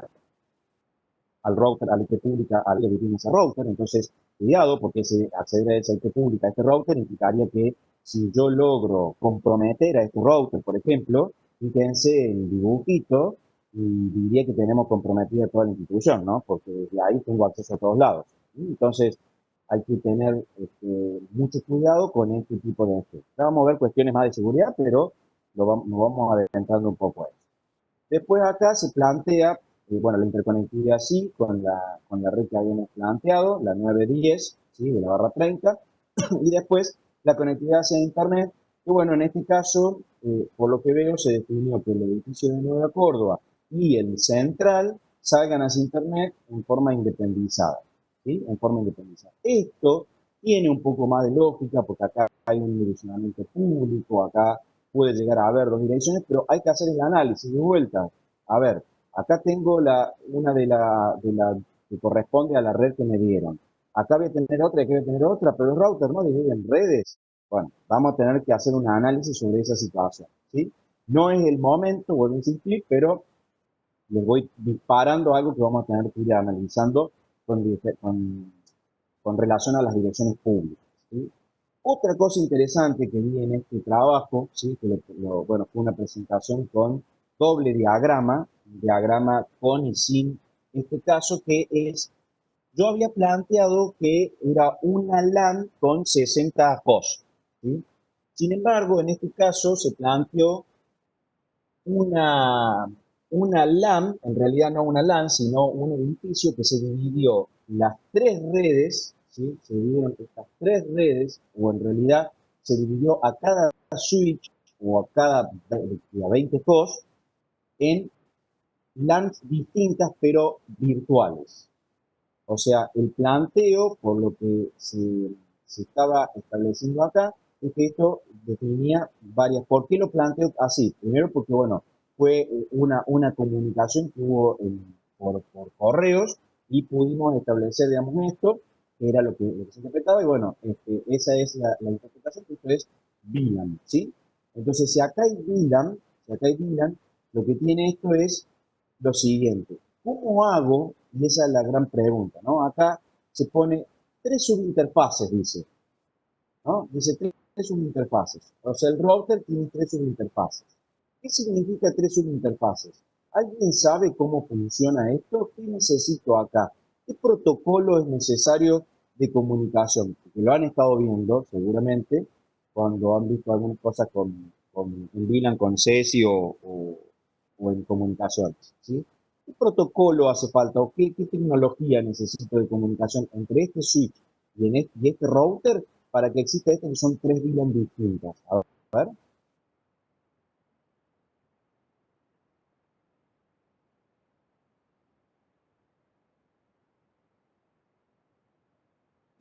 al router, a la IP pública, a la que tiene ese router. Entonces, cuidado, porque acceder a esa IP pública, a este router, implicaría que si yo logro comprometer a este router, por ejemplo, fíjense el dibujito y diría que tenemos comprometida toda la institución, ¿no? Porque desde ahí tengo acceso a todos lados. Entonces, hay que tener mucho cuidado con este tipo de esto. Ya vamos a ver cuestiones más de seguridad, pero nos vamos adelantando un poco a eso. Después acá se plantea, bueno, la interconectividad sí, con la red que habíamos planteado, la 910, ¿sí? De la barra 30, y después la conectividad hacia Internet, que bueno, en este caso, por lo que veo, se definió que el edificio de Nueva Córdoba y el central salgan hacia Internet en forma independizada, ¿sí? En forma independizada. Esto tiene un poco más de lógica, porque acá hay un direccionamiento público, acá puede llegar a haber dos direcciones, pero hay que hacer el análisis de vuelta. A ver, acá tengo una de la que corresponde a la red que me dieron. Acá voy a tener otra, aquí voy a tener otra, pero el router no divide en redes. Bueno, vamos a tener que hacer un análisis sobre esa situación, ¿sí? No es el momento, vuelvo a insistir, pero les voy disparando algo que vamos a tener que ir analizando con, con relación a las direcciones públicas, ¿sí? Otra cosa interesante que vi en este trabajo, ¿sí? Que bueno, fue una presentación con doble diagrama, diagrama con y sin este caso, que es, yo había planteado que era una LAN con 60 hosts, ¿sí? Sin embargo, en este caso se planteó una, una LAN, en realidad no una LAN, sino un edificio que se dividió las tres redes, ¿sí? Se dividieron estas tres redes, o en realidad se dividió a cada switch o a 20 hosts en LANs distintas pero virtuales. O sea, el planteo, por lo que se estaba estableciendo acá, es que esto definía varias. ¿Por qué lo planteo así? Primero porque, bueno, fue una comunicación que hubo por correos y pudimos establecer, digamos, esto, que era lo que se interpretaba, y bueno, esa es la interpretación, que esto es VLAN, ¿sí? Entonces, si acá hay VLAN, lo que tiene esto es lo siguiente. ¿Cómo hago? Y esa es la gran pregunta, ¿no? Acá se pone tres subinterfaces, dice, ¿no? Dice tres subinterfaces. O sea, el router tiene tres subinterfaces. ¿Qué significa tres subinterfaces? ¿Alguien sabe cómo funciona esto? ¿Qué necesito acá? ¿Qué protocolo es necesario de comunicación? Porque lo han estado viendo, seguramente, cuando han visto algunas cosas en VLAN, con CESI o en comunicaciones, ¿sí? ¿Qué protocolo hace falta o qué tecnología necesito de comunicación entre este switch y este router para que exista esto, que son tres VLAN distintas? A ver.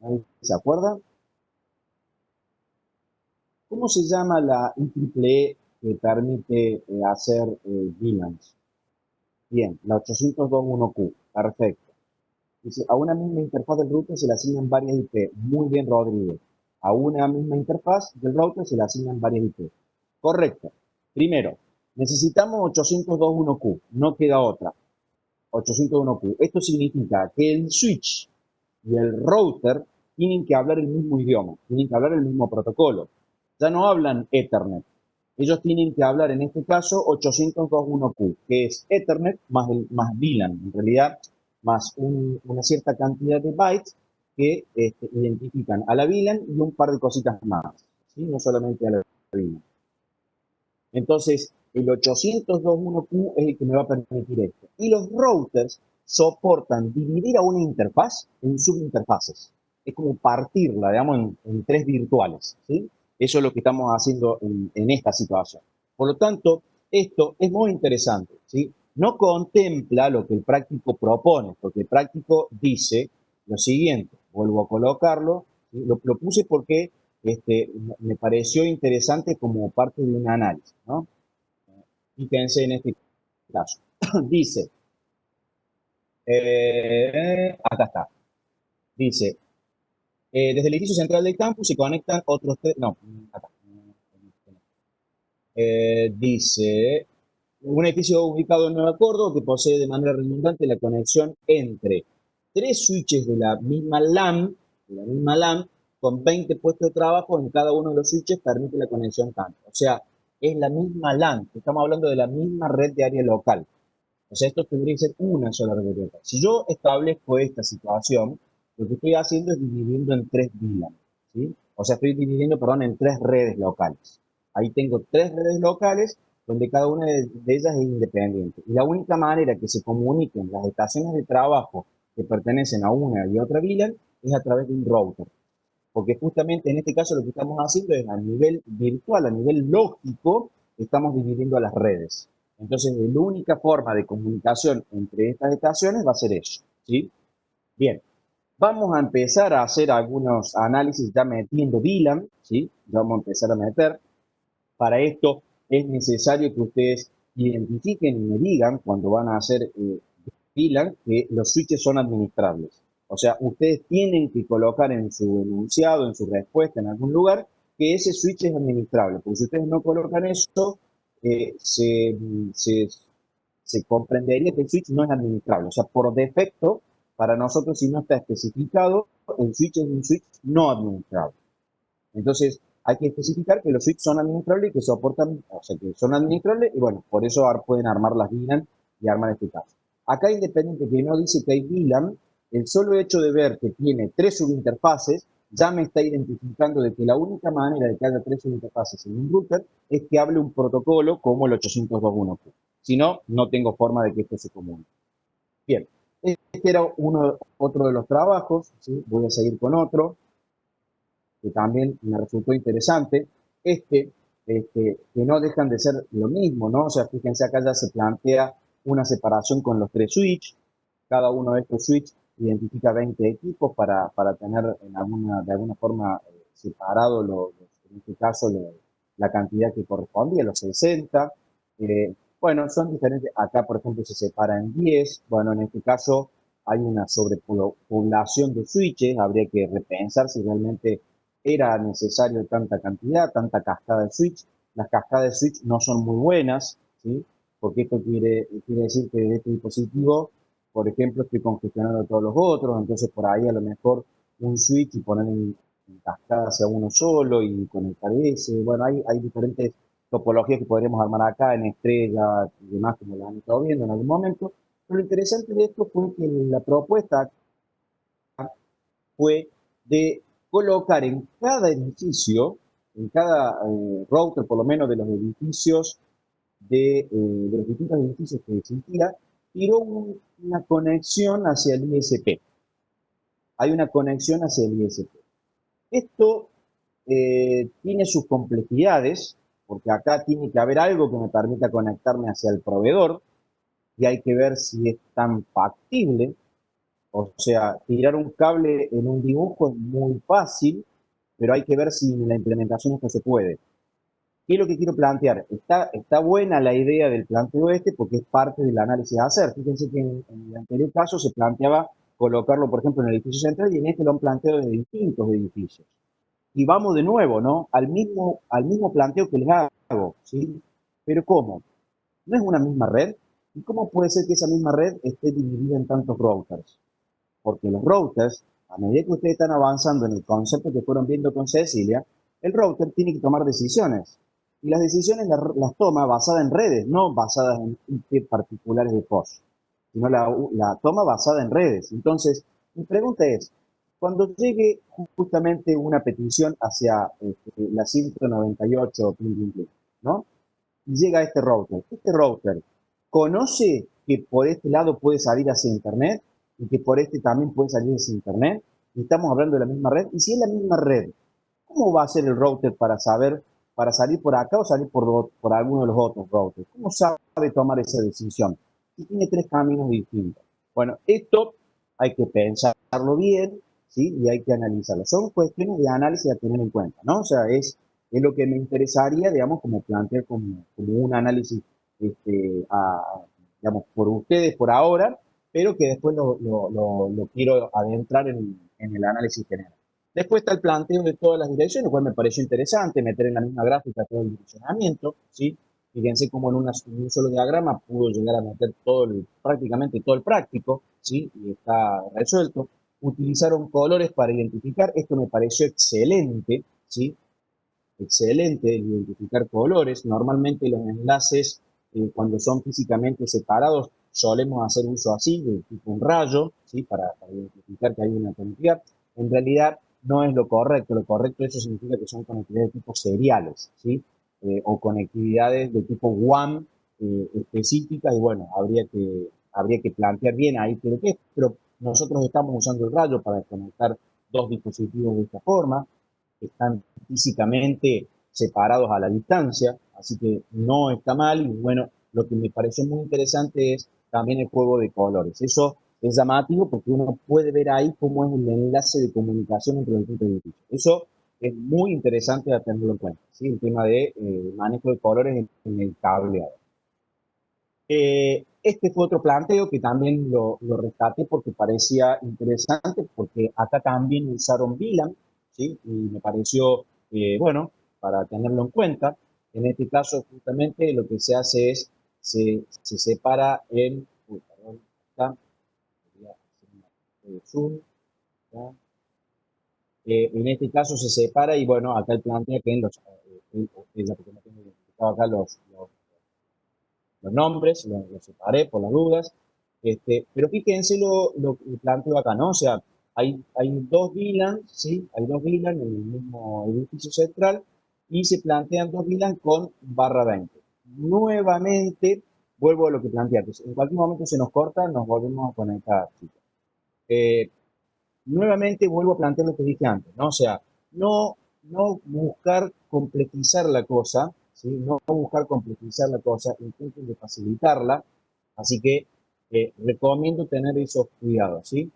¿Nadie se acuerda? ¿Cómo se llama la IEEE que permite hacer VLANs? Bien, la 802.1q, perfecto. Dice, a una misma interfaz del router se le asignan varias IP. Muy bien, Rodrigo. A una misma interfaz del router se le asignan varias IP. Correcto. Primero, necesitamos 802.1q, no queda otra. 801q. Esto significa que el switch y el router tienen que hablar el mismo idioma, tienen que hablar el mismo protocolo. Ya no hablan Ethernet. Ellos tienen que hablar, en este caso, 802.1q, que es Ethernet más VLAN, en realidad, más una cierta cantidad de bytes que identifican a la VLAN y un par de cositas más, ¿sí? No solamente a la VLAN. Entonces, el 802.1q es el que me va a permitir esto. Y los routers soportan dividir a una interfaz en subinterfaces. Es como partirla, digamos, en tres virtuales, ¿sí? Eso es lo que estamos haciendo en esta situación. Por lo tanto, esto es muy interesante, ¿sí? No contempla lo que el práctico propone, porque el práctico dice lo siguiente, vuelvo a colocarlo, ¿sí? Lo puse porque me pareció interesante como parte de un análisis, ¿no? Fíjense en este caso. Dice, acá está, dice, desde el edificio central del campus se conectan otros tres, no, acá. Dice, un edificio ubicado en Nueva Córdoba que posee de manera redundante la conexión entre tres switches de la misma LAN, con 20 puestos de trabajo en cada uno de los switches permite la conexión tanto. O sea, es la misma LAN, estamos hablando de la misma red de área local. O sea, esto tendría que ser una sola red de local. Si yo establezco esta situación, lo que estoy haciendo es dividiendo en tres VLAN, ¿sí? O sea, estoy dividiendo, perdón, en tres redes locales. Ahí tengo tres redes locales donde cada una de ellas es independiente. Y la única manera que se comuniquen las estaciones de trabajo que pertenecen a una y otra VLAN es a través de un router. Porque justamente en este caso lo que estamos haciendo es a nivel virtual, a nivel lógico, estamos dividiendo a las redes. Entonces, la única forma de comunicación entre estas estaciones va a ser eso, ¿sí? Bien, vamos a empezar a hacer algunos análisis ya metiendo VLAN, ¿sí? Ya vamos a empezar a meter. Para esto es necesario que ustedes identifiquen y me digan cuando van a hacer VLAN que los switches son administrables. O sea, ustedes tienen que colocar en su enunciado, en su respuesta, en algún lugar, que ese switch es administrable. Porque si ustedes no colocan eso, eh, se, se, se comprendería que el switch no es administrable. O sea, por defecto, para nosotros, si no está especificado, el switch es un switch no administrable. Entonces, hay que especificar que los switches son administrables y que soportan, o sea, que son administrables y bueno, por eso pueden armar las VLAN y armar este caso. Acá, independiente que no dice que hay VLAN, el solo hecho de ver que tiene tres subinterfaces ya me está identificando de que la única manera de que haya tres subinterfaces en un router es que hable un protocolo como el 802.1q. Si no, no tengo forma de que esto se comunique. Bien, este era otro de los trabajos, ¿sí? Voy a seguir con otro que también me resultó interesante, que no dejan de ser lo mismo, ¿no? O sea, fíjense, acá ya se plantea una separación con los tres switch, cada uno de estos switch identifica 20 equipos para tener de alguna forma separado, en este caso, la cantidad que correspondía, los 60. Bueno, son diferentes, acá por ejemplo se separa en 10, bueno, en este caso hay una sobrepoblación de switches, habría que repensar si realmente era necesario tanta cantidad, tanta cascada de switch. Las cascadas de switch no son muy buenas, ¿sí? Porque esto quiere decir que de este dispositivo, por ejemplo, estoy congestionando todos los otros, entonces por ahí a lo mejor un switch y poner en cascada hacia uno solo y conectar ese. Bueno, hay diferentes topologías que podríamos armar acá en estrella y demás, como lo han estado viendo en algún momento. Pero lo interesante de esto fue que la propuesta fue de colocar en cada edificio, en cada router por lo menos de los edificios, de los distintos edificios que existía, tiró una conexión hacia el ISP. Hay una conexión hacia el ISP. Esto tiene sus complejidades, porque acá tiene que haber algo que me permita conectarme hacia el proveedor, y hay que ver si es tan factible. O sea, tirar un cable en un dibujo es muy fácil, pero hay que ver si en la implementación esto se puede. ¿Qué es lo que quiero plantear? Está buena la idea del planteo este porque es parte del análisis a hacer. Fíjense que en el anterior caso se planteaba colocarlo, por ejemplo, en el edificio central y en este lo han planteado desde distintos edificios. Y vamos de nuevo, ¿no? Al mismo planteo que les hago, ¿sí? Pero ¿cómo? ¿No es una misma red? ¿Y cómo puede ser que esa misma red esté dividida en tantos routers? Porque los routers, a medida que ustedes están avanzando en el concepto que fueron viendo con Cecilia, el router tiene que tomar decisiones. Y las decisiones las toma basadas en redes, no basadas en IP particulares de host, sino la toma basada en redes. Entonces, mi pregunta es, cuando llegue justamente una petición hacia la 198, ¿no? Y llega a este router conoce que por este lado puede salir hacia Internet y que por este también puede salir hacia Internet, y estamos hablando de la misma red, y si es la misma red, ¿cómo va a ser el router para saber, para salir por acá o salir por alguno de los otros routers? ¿Cómo sabe tomar esa decisión? Si tiene tres caminos distintos. Bueno, esto hay que pensarlo bien, ¿sí? Y hay que analizarlo. Son cuestiones de análisis a tener en cuenta, ¿no? O sea, es lo que me interesaría, digamos, como plantear como un análisis, digamos, por ustedes por ahora, pero que después lo quiero adentrar en el análisis general. Después está el planteo de todas las direcciones, lo cual me pareció interesante, meter en la misma gráfica todo el direccionamiento, ¿sí? Fíjense cómo en un solo diagrama pudo llegar a meter prácticamente todo el práctico, ¿sí? Y está resuelto. Utilizaron colores para identificar, esto me pareció excelente, ¿sí? Excelente el identificar colores. Normalmente los enlaces, cuando son físicamente separados, solemos hacer uso así, de tipo un rayo, ¿sí? Para identificar que hay una conectividad. En realidad no es lo correcto eso significa que son conectividades de tipo seriales, ¿sí? O conectividades de tipo WAN específicas, y bueno, habría que plantear bien ahí qué es, pero nosotros estamos usando el rayo para conectar dos dispositivos de esta forma, están físicamente separados a la distancia, así que no está mal. Y bueno, lo que me pareció muy interesante es también el juego de colores. Eso es llamativo porque uno puede ver ahí cómo es el enlace de comunicación entre los distintos edificios. Eso es muy interesante a tenerlo en cuenta, ¿sí? El tema de manejo de colores en el cableado. Este fue otro planteo que también lo rescaté porque parecía interesante, porque acá también usaron VLAN, ¿sí? Y me pareció, bueno, para tenerlo en cuenta. En este caso, justamente lo que se hace es, se separa en, uy, perdón, acá, voy a hacer zoom, ¿ya? En este caso se separa y bueno, acá el plantea que porque no tengo identificado acá los nombres, los separé por las dudas, pero fíjense lo que planteo acá, ¿no? O sea, hay dos VLAN, ¿sí? Hay dos VLAN en el mismo edificio central y se plantean dos VLAN con /20. Nuevamente, vuelvo a lo que planteé antes. En cualquier momento se nos corta, nos volvemos a conectar, chicos. Eh, Nuevamente vuelvo a plantear lo que dije antes, ¿no? O sea, no buscar complejizar la cosa, ¿sí? No buscar complejizar la cosa, intenten de facilitarla, así que recomiendo tener esos cuidados, ¿sí?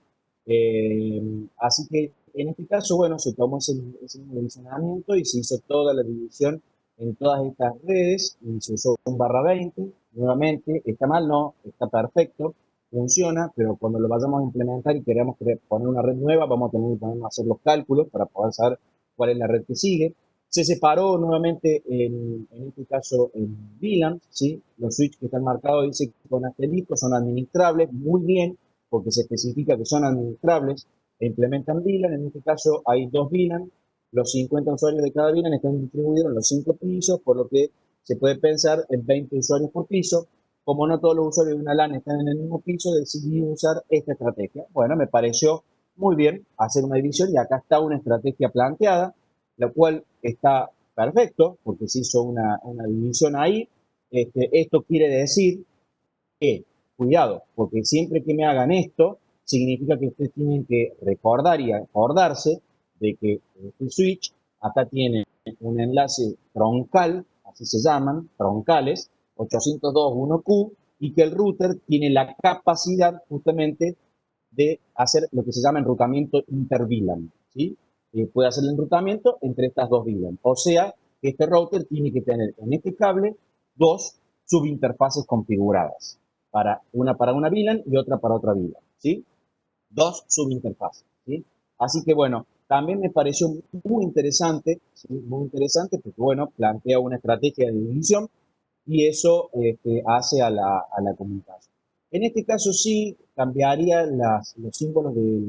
Así que en este caso, bueno, se tomó ese dimensionamiento y se hizo toda la división en todas estas redes y se usó un /20, nuevamente, está mal, no, está perfecto, funciona, pero cuando lo vayamos a implementar y queremos poner una red nueva, vamos a tener que ponernos a hacer los cálculos para poder saber cuál es la red que sigue. Se separó nuevamente, en este caso, en VLAN, ¿sí? Los switches que están marcados dice que con asterisco son administrables, muy bien, porque se especifica que son administrables e implementan VLAN. En este caso hay dos VLAN, los 50 usuarios de cada VLAN están distribuidos en los 5 pisos, por lo que se puede pensar en 20 usuarios por piso. Como no todos los usuarios de una LAN están en el mismo piso, decidí usar esta estrategia. Bueno, me pareció muy bien hacer una división y acá está una estrategia planteada, la cual está perfecto porque se hizo una división ahí. Esto quiere decir que, cuidado, porque siempre que me hagan esto, significa que ustedes tienen que recordar y acordarse de que este switch acá tiene un enlace troncal, así se llaman, troncales, 802.1q, y que el router tiene la capacidad justamente de hacer lo que se llama enrutamiento inter-VLAN, ¿sí? Puede hacer el enrutamiento entre estas dos VLAN. O sea, que este router tiene que tener en este cable dos subinterfaces configuradas, una para una VLAN y otra para otra VLAN, ¿sí? Dos subinterfaces, ¿sí? Así que bueno, también me pareció muy interesante, ¿sí? Muy interesante porque bueno, plantea una estrategia de división y eso hace a la comunicación. En este caso sí cambiaría los símbolos de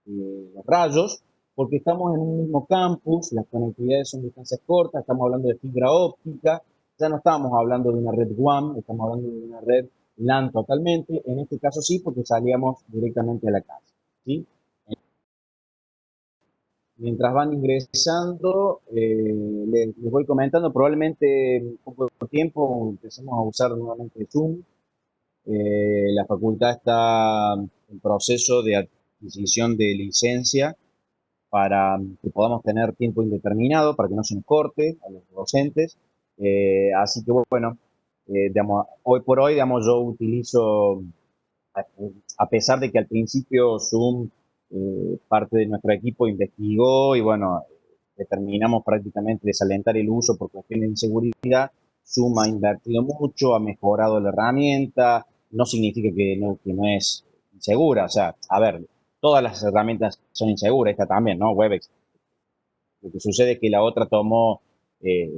los rayos, porque estamos en un mismo campus, las conectividades son distancias cortas, estamos hablando de fibra óptica, ya no estamos hablando de una red WAN, estamos hablando de una red LAN totalmente, en este caso sí, porque salíamos directamente a la casa, ¿sí? Mientras van ingresando, les voy comentando, probablemente en poco tiempo empecemos a usar nuevamente Zoom. La facultad está en proceso de adquisición de licencia para que podamos tener tiempo indeterminado, para que no se nos corte a los docentes. Así que bueno, digamos, hoy por hoy, digamos, yo utilizo, a pesar de que al principio Zoom, parte de nuestro equipo investigó y bueno, determinamos prácticamente desalentar el uso por cuestiones de inseguridad. Zoom ha invertido mucho, ha mejorado la herramienta, no significa que no es insegura, o sea, a ver, todas las herramientas son inseguras, esta también, ¿no? Webex. Lo que sucede es que la otra tomó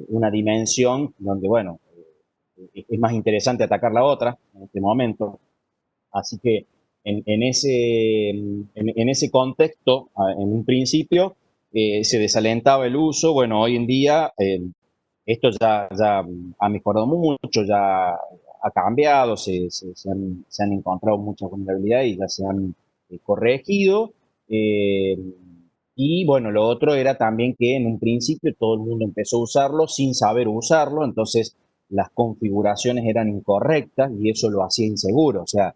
una dimensión donde, bueno, es más interesante atacar la otra en este momento. Así que en ese contexto, en un principio, se desalentaba el uso. Bueno, hoy en día esto ya ha mejorado mucho, ya ha cambiado, se han encontrado muchas vulnerabilidades y ya se han corregido. Eh, y bueno, lo otro era también que en un principio todo el mundo empezó a usarlo sin saber usarlo, entonces las configuraciones eran incorrectas y eso lo hacía inseguro. O sea,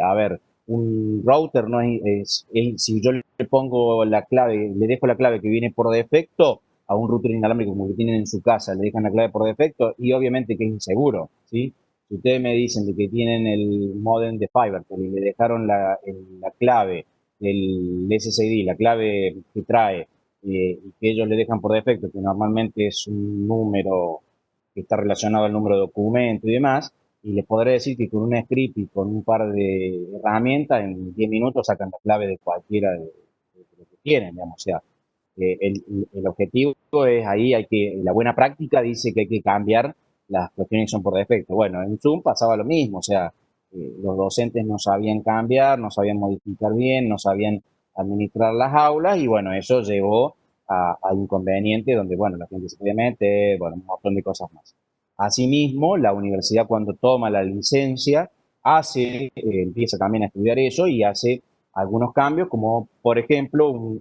a ver, un router no si yo le pongo la clave, le dejo la clave que viene por defecto a un router inalámbrico como que tienen en su casa, le dejan la clave por defecto y obviamente que es inseguro, ¿sí? Si ustedes me dicen de que tienen el modem de Fiverr y le dejaron la clave, el SSID, la clave que trae, y que ellos le dejan por defecto, que normalmente es un número que está relacionado al número de documento y demás, y les podré decir que con un script y con un par de herramientas, en 10 minutos sacan la clave de cualquiera de lo que tienen, digamos. O sea, el objetivo es ahí, la buena práctica dice que hay que cambiar las cuestiones que son por defecto. Bueno, en Zoom pasaba lo mismo, o sea, los docentes no sabían cambiar, no sabían modificar bien, no sabían administrar las aulas y bueno, eso llevó a inconvenientes donde, bueno, la gente se podía meter, bueno, un montón de cosas más. Asimismo, la universidad cuando toma la licencia empieza también a estudiar eso y hace algunos cambios, como por ejemplo,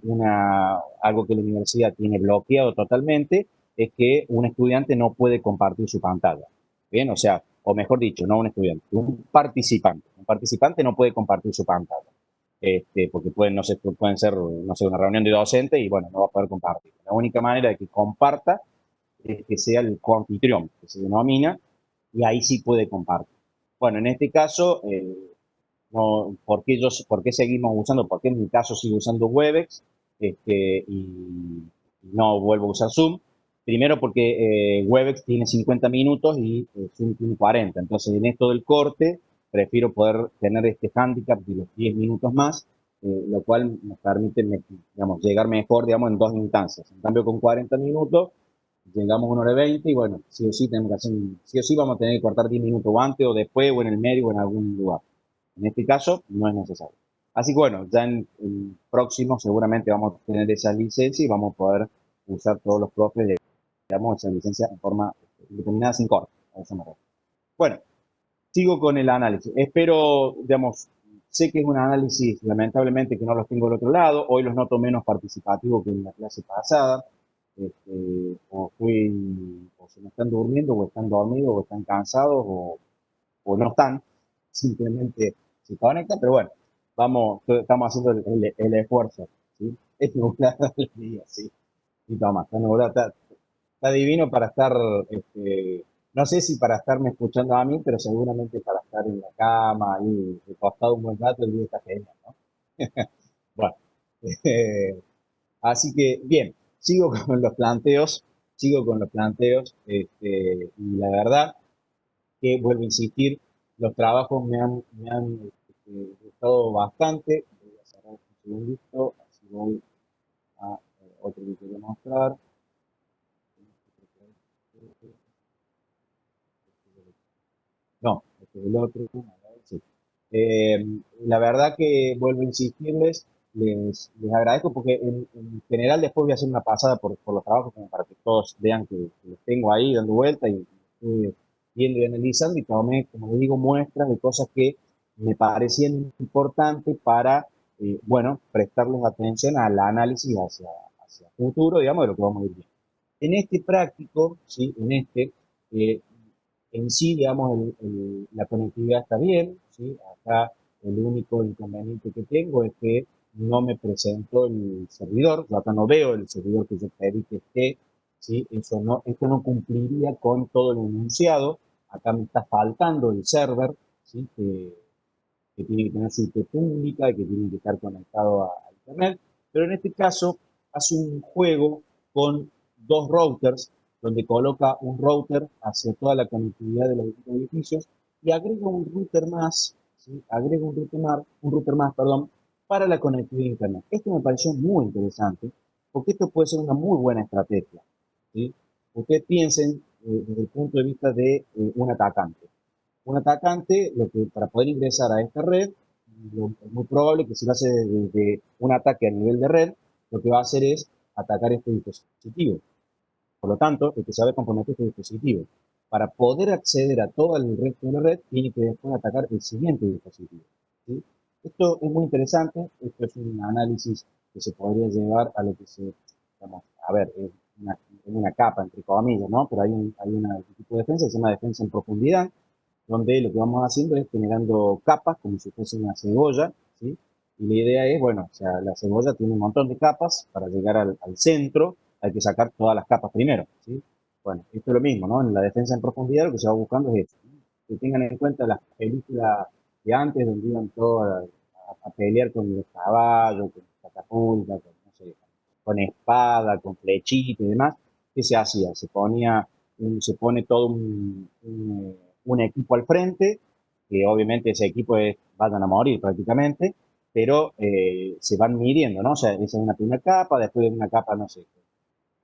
algo que la universidad tiene bloqueado totalmente, es que un estudiante no puede compartir su pantalla. Bien, o sea, o mejor dicho, no un estudiante, un participante. Un participante no puede compartir su pantalla. Porque pueden, no sé, pueden ser, no sé, una reunión de docentes y bueno, no va a poder compartir. La única manera de que comparta es que sea el coanfitrión, que se denomina, y ahí sí puede compartir. Bueno, en este caso, no, ¿por qué seguimos usando? ¿Por qué en mi caso sigo usando Webex y no vuelvo a usar Zoom? Primero porque Webex tiene 50 minutos y Zoom tiene 40. Entonces, en esto del corte, prefiero poder tener este handicap de los 10 minutos más, lo cual nos permite, digamos, llegar mejor, digamos, en dos instancias. En cambio, con 40 minutos, llegamos a 1 hora y 20 y bueno, sí o sí tenemos que hacer, sí o sí vamos a tener que cortar 10 minutos o antes o después o en el medio o en algún lugar. En este caso, no es necesario. Así que bueno, ya en próximo seguramente vamos a tener esa licencia y vamos a poder usar todos los profes de, digamos, esa licencia en forma determinada sin corte. A eso me refiero. Bueno, sigo con el análisis. Espero, digamos, sé que es un análisis, lamentablemente, que no los tengo del otro lado. Hoy los noto menos participativos que en la clase pasada. O se me están durmiendo, o están dormidos, o están cansados, o no están. Simplemente se conectan, pero bueno, estamos haciendo el esfuerzo. ¿Sí? Es nublado el día, sí. Y toma, está nublado, está divino para estar este, no sé si para estarme escuchando a mí, pero seguramente para estar en la cama y recostado un buen rato, el día está genial, ¿no? Bueno, eh, así que bien, sigo con los planteos, sigo con los planteos, y la verdad que vuelvo a insistir, los trabajos me han gustado bastante. Voy a cerrar un segundito, así voy a otro que quiero mostrar. No, este es el otro. A ver, sí. Eh, la verdad que vuelvo a insistirles, les agradezco porque en general después voy a hacer una pasada por los trabajos como para que todos vean que los tengo ahí dando vuelta y estuve viendo y analizando y tomé, como les digo, muestras de cosas que me parecían importantes para, bueno, prestarles atención al análisis hacia futuro, digamos, de lo que vamos a ir viendo. En este práctico, ¿sí? Eh, en sí, digamos, la conectividad está bien, ¿sí? Acá el único inconveniente que tengo es que no me presentó el servidor, yo acá no veo el servidor que yo pedí que esté, ¿sí? Esto no cumpliría con todo el enunciado, acá me está faltando el server, ¿sí? Que tiene que tener su IP pública, que tiene que estar conectado a Internet, pero en este caso hace un juego con dos routers, donde coloca un router hacia toda la conectividad de los distintos edificios y agrega un router más, ¿sí? Agrega un router más, perdón, para la conectividad a Internet. Esto me pareció muy interesante, porque esto puede ser una muy buena estrategia, ¿sí? Ustedes piensen desde el punto de vista de un atacante. Un atacante, para poder ingresar a esta red, es muy probable que si lo hace desde un ataque a nivel de red, lo que va a hacer es atacar este dispositivo. Por lo tanto, el que sabe comprometer este dispositivo. Para poder acceder a todo el resto de la red, tiene que después atacar el siguiente dispositivo, ¿sí? Esto es muy interesante, esto es un análisis que se podría llevar a lo que digamos, a ver, es una capa, entre comillas, ¿no? Pero hay un tipo de defensa que se llama defensa en profundidad, donde lo que vamos haciendo es generando capas como si fuese una cebolla, ¿sí? Y la idea es, bueno, o sea, la cebolla tiene un montón de capas, para llegar al centro hay que sacar todas las capas primero, ¿sí? Bueno, esto es lo mismo, ¿no? En la defensa en profundidad lo que se va buscando es eso, ¿no? Que tengan en cuenta las películas de antes, donde iban todos a pelear con los caballos, con catapultas, con, no sé, con espada, con flechita y demás. ¿Qué se hacía? Se pone todo un equipo al frente, que obviamente ese equipo vayan a morir prácticamente, pero se van midiendo, ¿no? O sea, esa es una primera capa, después de una capa, no sé,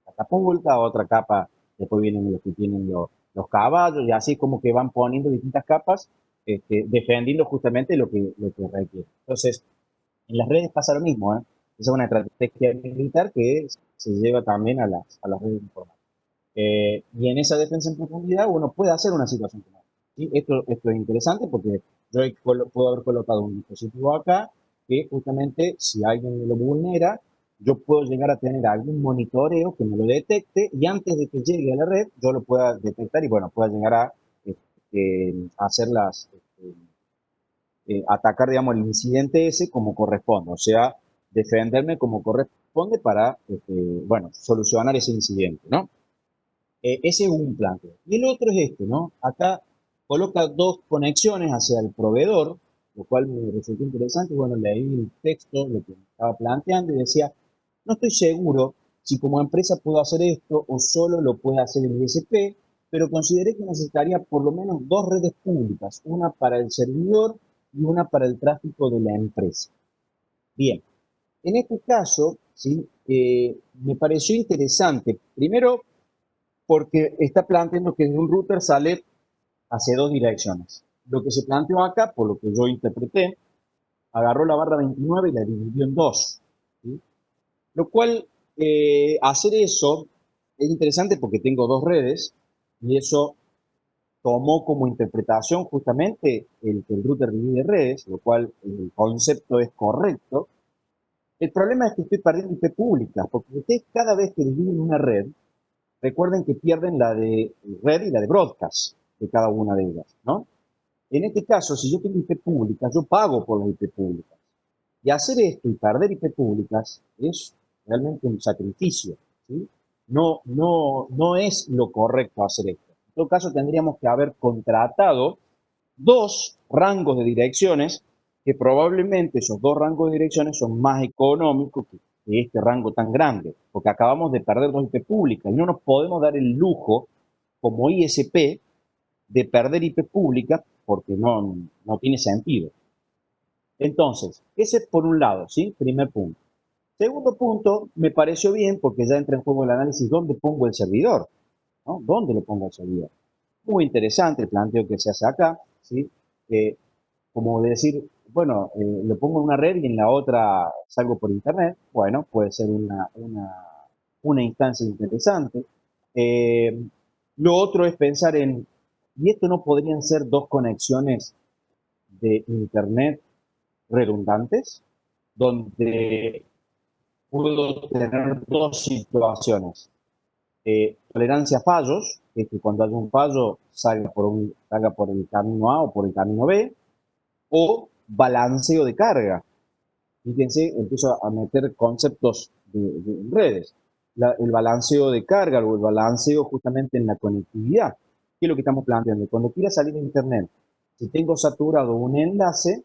catapulta, otra capa, después vienen los que tienen los caballos, y así como que van poniendo distintas capas, defendiendo justamente lo que requiere. Entonces, en las redes pasa lo mismo, ¿eh? Esa es una estrategia militar que se lleva también a las redes informáticas. Y en esa defensa en profundidad uno puede hacer una situación como esta, ¿sí? Esto es interesante porque yo puedo haber colocado un dispositivo acá que justamente si alguien me lo vulnera, yo puedo llegar a tener algún monitoreo que me lo detecte y antes de que llegue a la red yo lo pueda detectar y bueno, pueda llegar a hacer atacar, digamos, el incidente ese como corresponde, o sea, defenderme como corresponde para, bueno, solucionar ese incidente, ¿no? Ese es un planteo. Y el otro es este, ¿no? Acá coloca dos conexiones hacia el proveedor, lo cual me resultó interesante. Bueno, leí el texto, lo que me estaba planteando y decía, no estoy seguro si como empresa puedo hacer esto o solo lo puede hacer el ISP, pero consideré que necesitaría por lo menos dos redes públicas, una para el servidor y una para el tráfico de la empresa. Bien, en este caso, ¿sí? Me pareció interesante. Primero, porque está planteando que de un router sale hacia dos direcciones. Lo que se planteó acá, por lo que yo interpreté, agarró la barra 29 y la dividió en dos, ¿sí? Lo cual, hacer eso es interesante porque tengo dos redes y eso tomó como interpretación justamente el que el router divide redes, lo cual el concepto es correcto. El problema es que estoy perdiendo IP públicas, porque ustedes cada vez que dividen una red, recuerden que pierden la de red y la de broadcast de cada una de ellas, ¿no? En este caso, si yo tengo IP públicas, yo pago por las IP públicas. Y hacer esto y perder IP públicas es realmente un sacrificio, ¿sí? No es lo correcto hacer esto. En todo caso, tendríamos que haber contratado dos rangos de direcciones que probablemente esos dos rangos de direcciones son más económicos que este rango tan grande, porque acabamos de perder dos IP públicas y no nos podemos dar el lujo como ISP de perder IP pública porque no tiene sentido. Entonces, ese es por un lado, ¿sí? Primer punto. Segundo punto, me pareció bien porque ya entra en juego el análisis dónde pongo el servidor, ¿no? ¿Dónde lo pongo el servidor? Muy interesante el planteo que se hace acá, ¿sí? Como decir, bueno, lo pongo en una red y en la otra salgo por internet, bueno, puede ser una instancia interesante. Eh, lo otro es pensar en, ¿y esto no podrían ser dos conexiones de internet redundantes? Donde puedo tener dos situaciones. Tolerancia a fallos, que es que cuando haya un fallo salga por el camino A o por el camino B, o balanceo de carga. Fíjense, empiezo a meter conceptos de redes. El balanceo de carga o el balanceo justamente en la conectividad. ¿Qué es lo que estamos planteando? Cuando quiera salir de internet, si tengo saturado un enlace,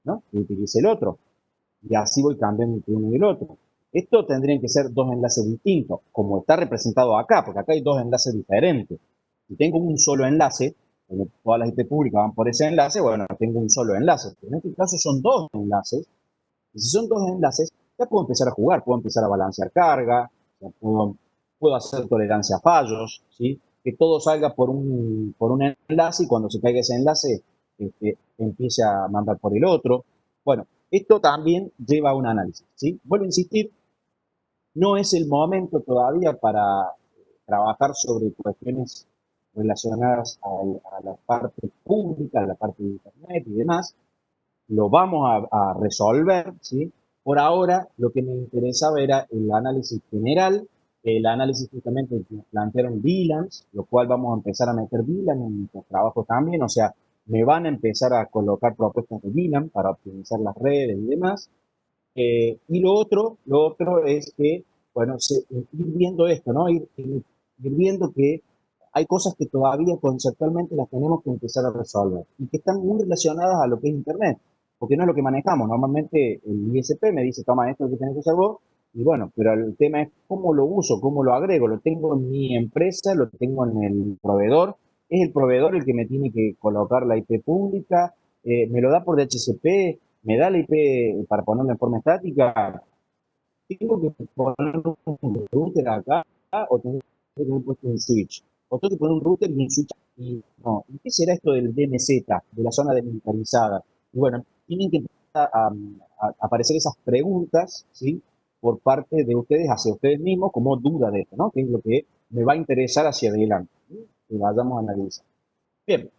¿no? Utilice el otro. Y así voy cambiando entre uno y el otro. Esto tendrían que ser dos enlaces distintos, como está representado acá, porque acá hay dos enlaces diferentes. Si tengo un solo enlace, todas las IP públicas van por ese enlace, bueno, tengo un solo enlace. Pero en este caso son dos enlaces, y si son dos enlaces, ya puedo empezar a jugar, puedo empezar a balancear carga, puedo hacer tolerancia a fallos, ¿sí? Que todo salga por un enlace y cuando se caiga ese enlace, empiece a mandar por el otro. Bueno, esto también lleva a un análisis, ¿sí? Vuelvo a insistir, no es el momento todavía para trabajar sobre cuestiones relacionadas a la parte pública, a la parte de Internet y demás. Lo vamos a resolver, ¿sí? Por ahora, lo que me interesaba era el análisis general, el análisis justamente que nos plantearon VLANs, lo cual vamos a empezar a meter VLAN en nuestros trabajos también, o sea, me van a empezar a colocar propuestas de VLAN para optimizar las redes y demás. Y lo otro es que, bueno, ir viendo esto, ¿no? Ir viendo que hay cosas que todavía conceptualmente las tenemos que empezar a resolver y que están muy relacionadas a lo que es Internet, porque no es lo que manejamos. Normalmente el ISP me dice, toma esto que tenés que hacer vos, y bueno, pero el tema es cómo lo uso, cómo lo agrego, lo tengo en mi empresa, lo tengo en el proveedor, es el proveedor el que me tiene que colocar la IP pública, me lo da por DHCP, me da la IP para ponerlo en forma estática, tengo que poner un router acá o tengo que poner puesto un switch. O tengo que poner un router y un switch. Y, no, ¿y qué será esto del DMZ, de la zona demilitarizada? Y bueno, tienen que empezar a aparecer esas preguntas, ¿sí? Por parte de ustedes hacia ustedes mismos como duda de esto, ¿no? Que es lo que me va a interesar hacia adelante, ¿sí? Que vayamos a analizar. Bien,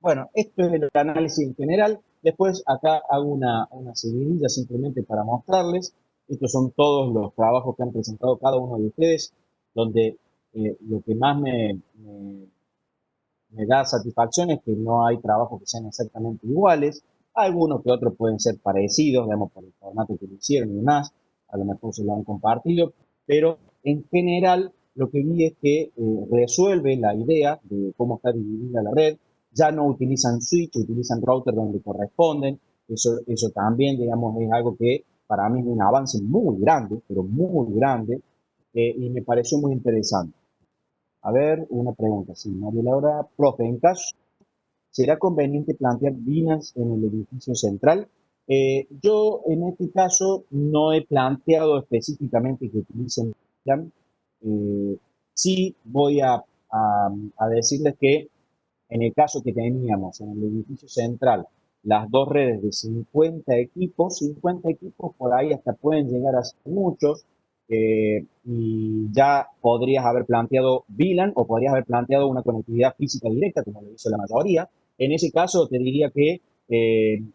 bueno, esto es el análisis en general. Después acá hago una seguidilla simplemente para mostrarles. Estos son todos los trabajos que han presentado cada uno de ustedes, donde lo que más me da satisfacción es que no hay trabajos que sean exactamente iguales. Algunos que otros pueden ser parecidos, digamos, por el formato que lo hicieron y demás. A lo mejor se lo han compartido, pero en general lo que vi es que resuelve la idea de cómo está dividida la red. Ya no utilizan switch, utilizan router donde corresponden. Eso también, digamos, es algo que para mí es un avance muy grande, pero muy grande, y me pareció muy interesante. A ver, una pregunta. Sí, María Laura, profe, en caso, ¿será conveniente plantear vinas en el edificio central? Yo en este caso no he planteado específicamente que utilicen VLAN. Sí voy a decirles que en el caso que teníamos en el edificio central las dos redes de 50 equipos por ahí hasta pueden llegar a ser muchos, y ya podrías haber planteado VLAN o podrías haber planteado una conectividad física directa, como lo hizo la mayoría. En ese caso te diría que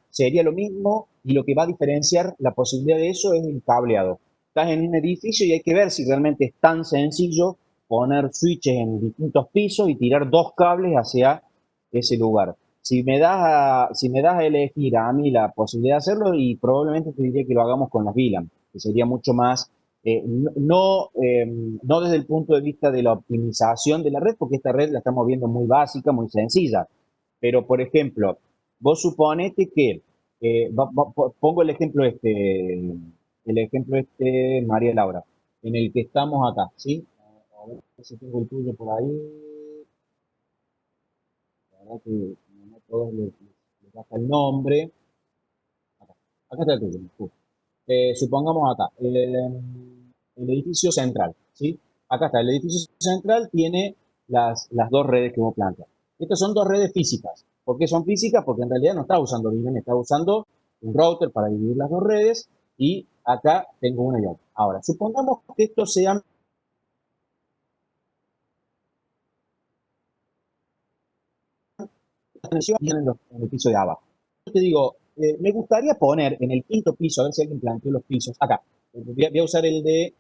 sería lo mismo y lo que va a diferenciar la posibilidad de eso es el cableado. Estás en un edificio y hay que ver si realmente es tan sencillo poner switches en distintos pisos y tirar dos cables hacia ese lugar. Si me das a elegir a mí la posibilidad de hacerlo, y probablemente te diría que lo hagamos con las VLAN, que sería mucho más No desde el punto de vista de la optimización de la red, porque esta red la estamos viendo muy básica, muy sencilla. Pero, por ejemplo, vos suponete que, pongo el ejemplo este, María Laura, en el que estamos acá, ¿sí? A ver si tengo el tuyo por ahí. La verdad que no todos les baja el nombre. Acá está el tuyo. Supongamos acá, el edificio central, ¿sí? Acá está, el edificio central tiene las dos redes que vos planteas. Estas son dos redes físicas. ¿Por qué son físicas? Porque en realidad no está usando VLAN, está usando un router para dividir las dos redes y acá tengo una y otra. Ahora, supongamos que esto sea en el piso de abajo. Yo te digo, me gustaría poner en el quinto piso, a ver si alguien planteó los pisos, acá. Voy a usar el de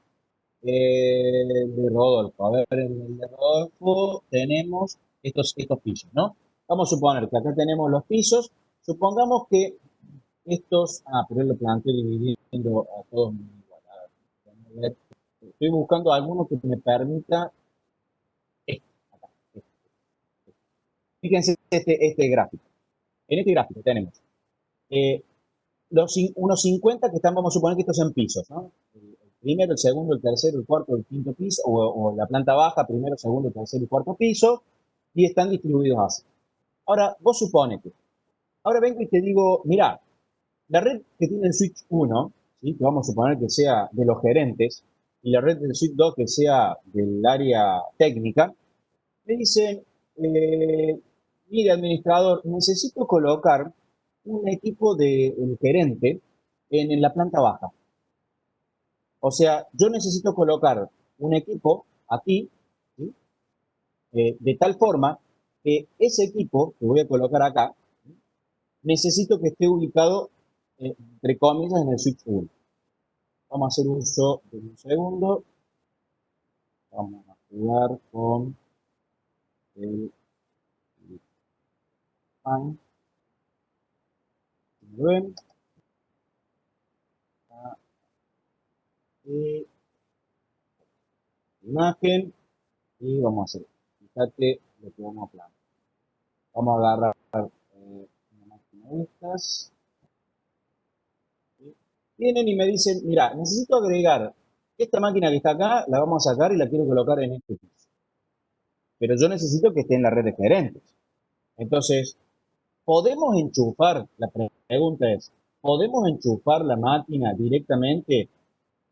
Rodolfo. A ver, en el de Rodolfo tenemos estos pisos, ¿no? Vamos a suponer que acá tenemos los pisos. Supongamos que pero él lo planteó dividiendo a todos igual. A ver, estoy buscando alguno que me permita. Este, acá, este. Fíjense este gráfico. En este gráfico tenemos eh, unos 50 que están, vamos a suponer que estos son pisos, ¿no? El primero, el segundo, el tercero, el cuarto, el quinto piso, o la planta baja, primero, segundo, tercero y cuarto piso, y están distribuidos así. Ahora, vos suponete, ahora vengo y te digo, mira, la red que tiene el switch 1, ¿sí? Que vamos a suponer que sea de los gerentes, y la red del switch 2 que sea del área técnica, me dicen, mire, administrador, necesito colocar un equipo del gerente en la planta baja. O sea, yo necesito colocar un equipo aquí, ¿sí? De tal forma que ese equipo que voy a colocar acá, ¿sí? Necesito que esté ubicado, entre comillas, en el switch 1. Vamos a hacer uso de un segundo. Vamos a jugar con el fan. ¿Lo ven? Y imagen. Y vamos a hacer. Fíjate lo que vamos a plantear. Vamos a agarrar una máquina de estas. ¿Sí? Vienen y me dicen, mira, necesito agregar esta máquina que está acá, la vamos a sacar y la quiero colocar en este piso. Pero yo necesito que esté en la red de gerentes. Entonces, ¿podemos enchufar? La pregunta es, ¿podemos enchufar la máquina directamente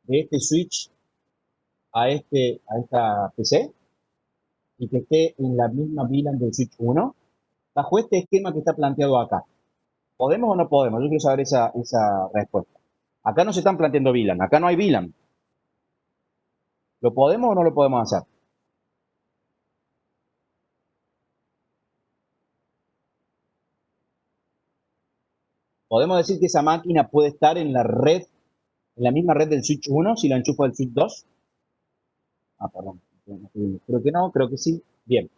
de este switch a esta PC y que esté en la misma VLAN del switch 1? Bajo este esquema que está planteado acá. ¿Podemos o no podemos? Yo quiero saber esa respuesta. Acá no se están planteando VLAN, acá no hay VLAN. ¿Lo podemos o no lo podemos hacer? ¿Podemos decir que esa máquina puede estar en la red, en la misma red del switch 1 si la enchufo del switch 2? Ah, perdón. Creo que no, creo que sí. Bien.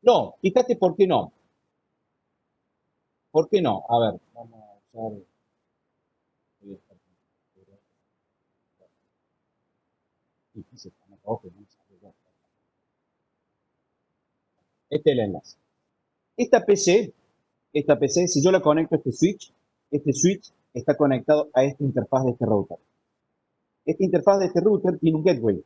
No, fíjate por qué no. ¿Por qué no? A ver, vamos a usar este es el enlace. Esta PC, esta PC, si yo la conecto a este switch está conectado a esta interfaz de este router. Esta interfaz de este router tiene un gateway.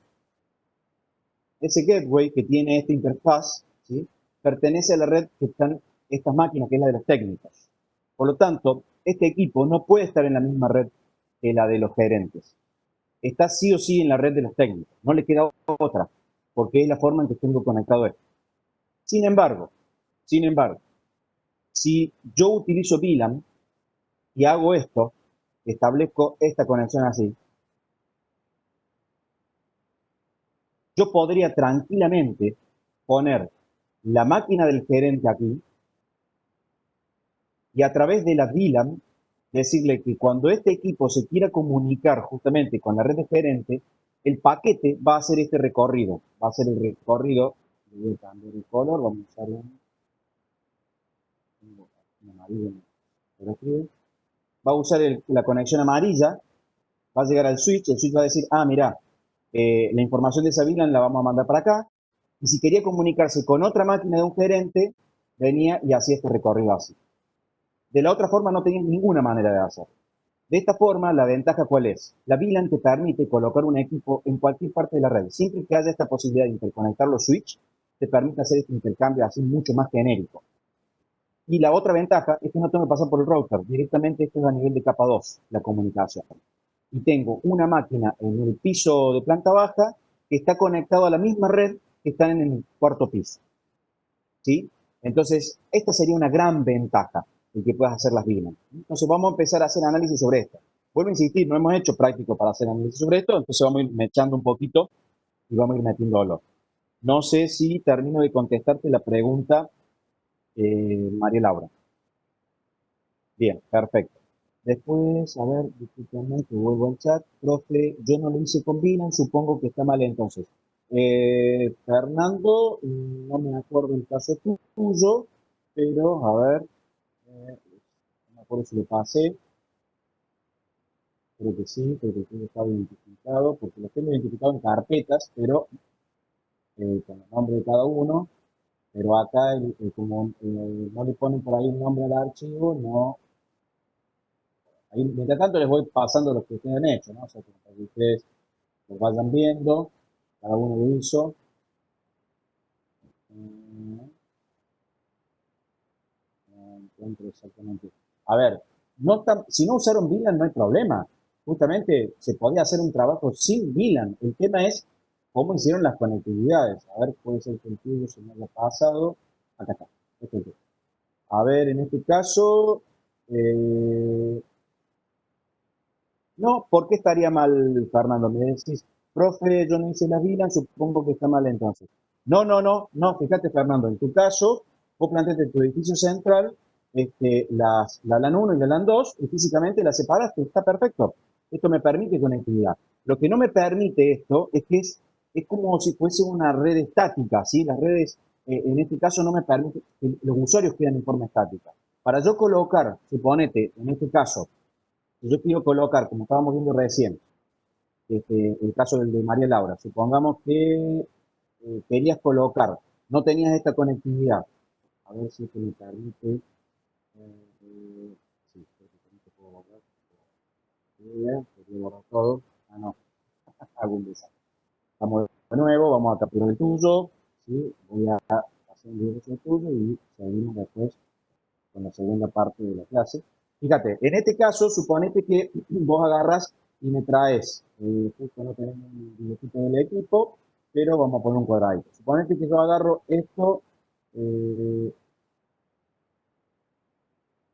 Ese gateway que tiene esta interfaz, ¿sí? Pertenece a la red que están estas máquinas, que es la de los técnicos. Por lo tanto, este equipo no puede estar en la misma red que la de los gerentes. Está sí o sí en la red de los técnicos. No le queda otra, porque es la forma en que tengo conectado esto. Sin embargo, sin embargo, si yo utilizo VLAN y hago esto, establezco esta conexión así, yo podría tranquilamente poner la máquina del gerente aquí y a través de la VLAN decirle que cuando este equipo se quiera comunicar justamente con la red de gerente, el paquete va a hacer este recorrido. Va a hacer el recorrido. Voy a cambiar el color, vamos a usar un amarillo. Va a usar la conexión amarilla, va a llegar al switch, el switch va a decir, ah, mira, la información de esa VLAN la vamos a mandar para acá, y si quería comunicarse con otra máquina de un gerente, venía y hacía este recorrido así. De la otra forma no tenía ninguna manera de hacerlo. De esta forma, la ventaja ¿cuál es? La VLAN te permite colocar un equipo en cualquier parte de la red. Siempre que haya esta posibilidad de interconectar los switch, te permite hacer este intercambio así mucho más genérico. Y la otra ventaja es que no tengo que pasar por el router. Directamente esto es a nivel de capa 2, la comunicación. Y tengo una máquina en el piso de planta baja que está conectado a la misma red que está en el cuarto piso. ¿Sí? Entonces, esta sería una gran ventaja de que puedas hacer las VLAN. Entonces, vamos a empezar a hacer análisis sobre esto. Vuelvo a insistir, no hemos hecho práctico para hacer análisis sobre esto, entonces vamos a ir mechando un poquito y vamos a ir metiéndolo. No sé si termino de contestarte la pregunta, María Laura. Bien, perfecto. Después, a ver, discúlpame que vuelvo al chat. Profe, yo no lo hice con VLAN, supongo que está mal entonces. Fernando, no me acuerdo el caso tuyo, pero a ver, no me acuerdo si lo pasé. Creo que sí, creo que sí está identificado, porque los tengo identificados en carpetas, pero con el nombre de cada uno. Pero acá, como no le ponen por ahí un nombre al archivo, no. Ahí, mientras tanto les voy pasando los que ustedes han hecho, ¿no? O sea, para que ustedes los vayan viendo, cada uno lo hizo. Encuentro exactamente. A ver, si no usaron VLAN no hay problema. Justamente se podía hacer un trabajo sin VLAN. El tema es cómo hicieron las conectividades. A ver, puede ser que el tuyo se me haya pasado. Acá está. A ver, en este caso, no, ¿por qué estaría mal, Fernando? Me decís, profe, yo no hice la VLAN, supongo que está mal entonces. No, no, no, no, fíjate, Fernando, en tu caso, vos planteaste tu edificio central, la LAN 1 y la LAN 2, y físicamente las separaste, está perfecto. Esto me permite conectividad. Lo que no me permite esto es que es como si fuese una red estática, ¿sí? Las redes, en este caso, no me permiten que los usuarios queden en forma estática. Para yo colocar, suponete, en este caso, yo quiero colocar, como estábamos viendo recién, el caso del de María Laura, supongamos que querías colocar, no tenías esta conectividad. A ver si esto me permite. Sí, creo que también te puedo borrar. Quería borrar todo. Ah, no, hago un desastre. Vamos de nuevo, vamos a capturar el tuyo. ¿Sí? Voy a hacer un video del tuyo y seguimos después con la segunda parte de la clase. Fíjate, en este caso, suponete que vos agarras y me traes, justo no tenemos un dibujito del equipo, pero vamos a poner un cuadradito. Suponete que yo agarro esto, eh,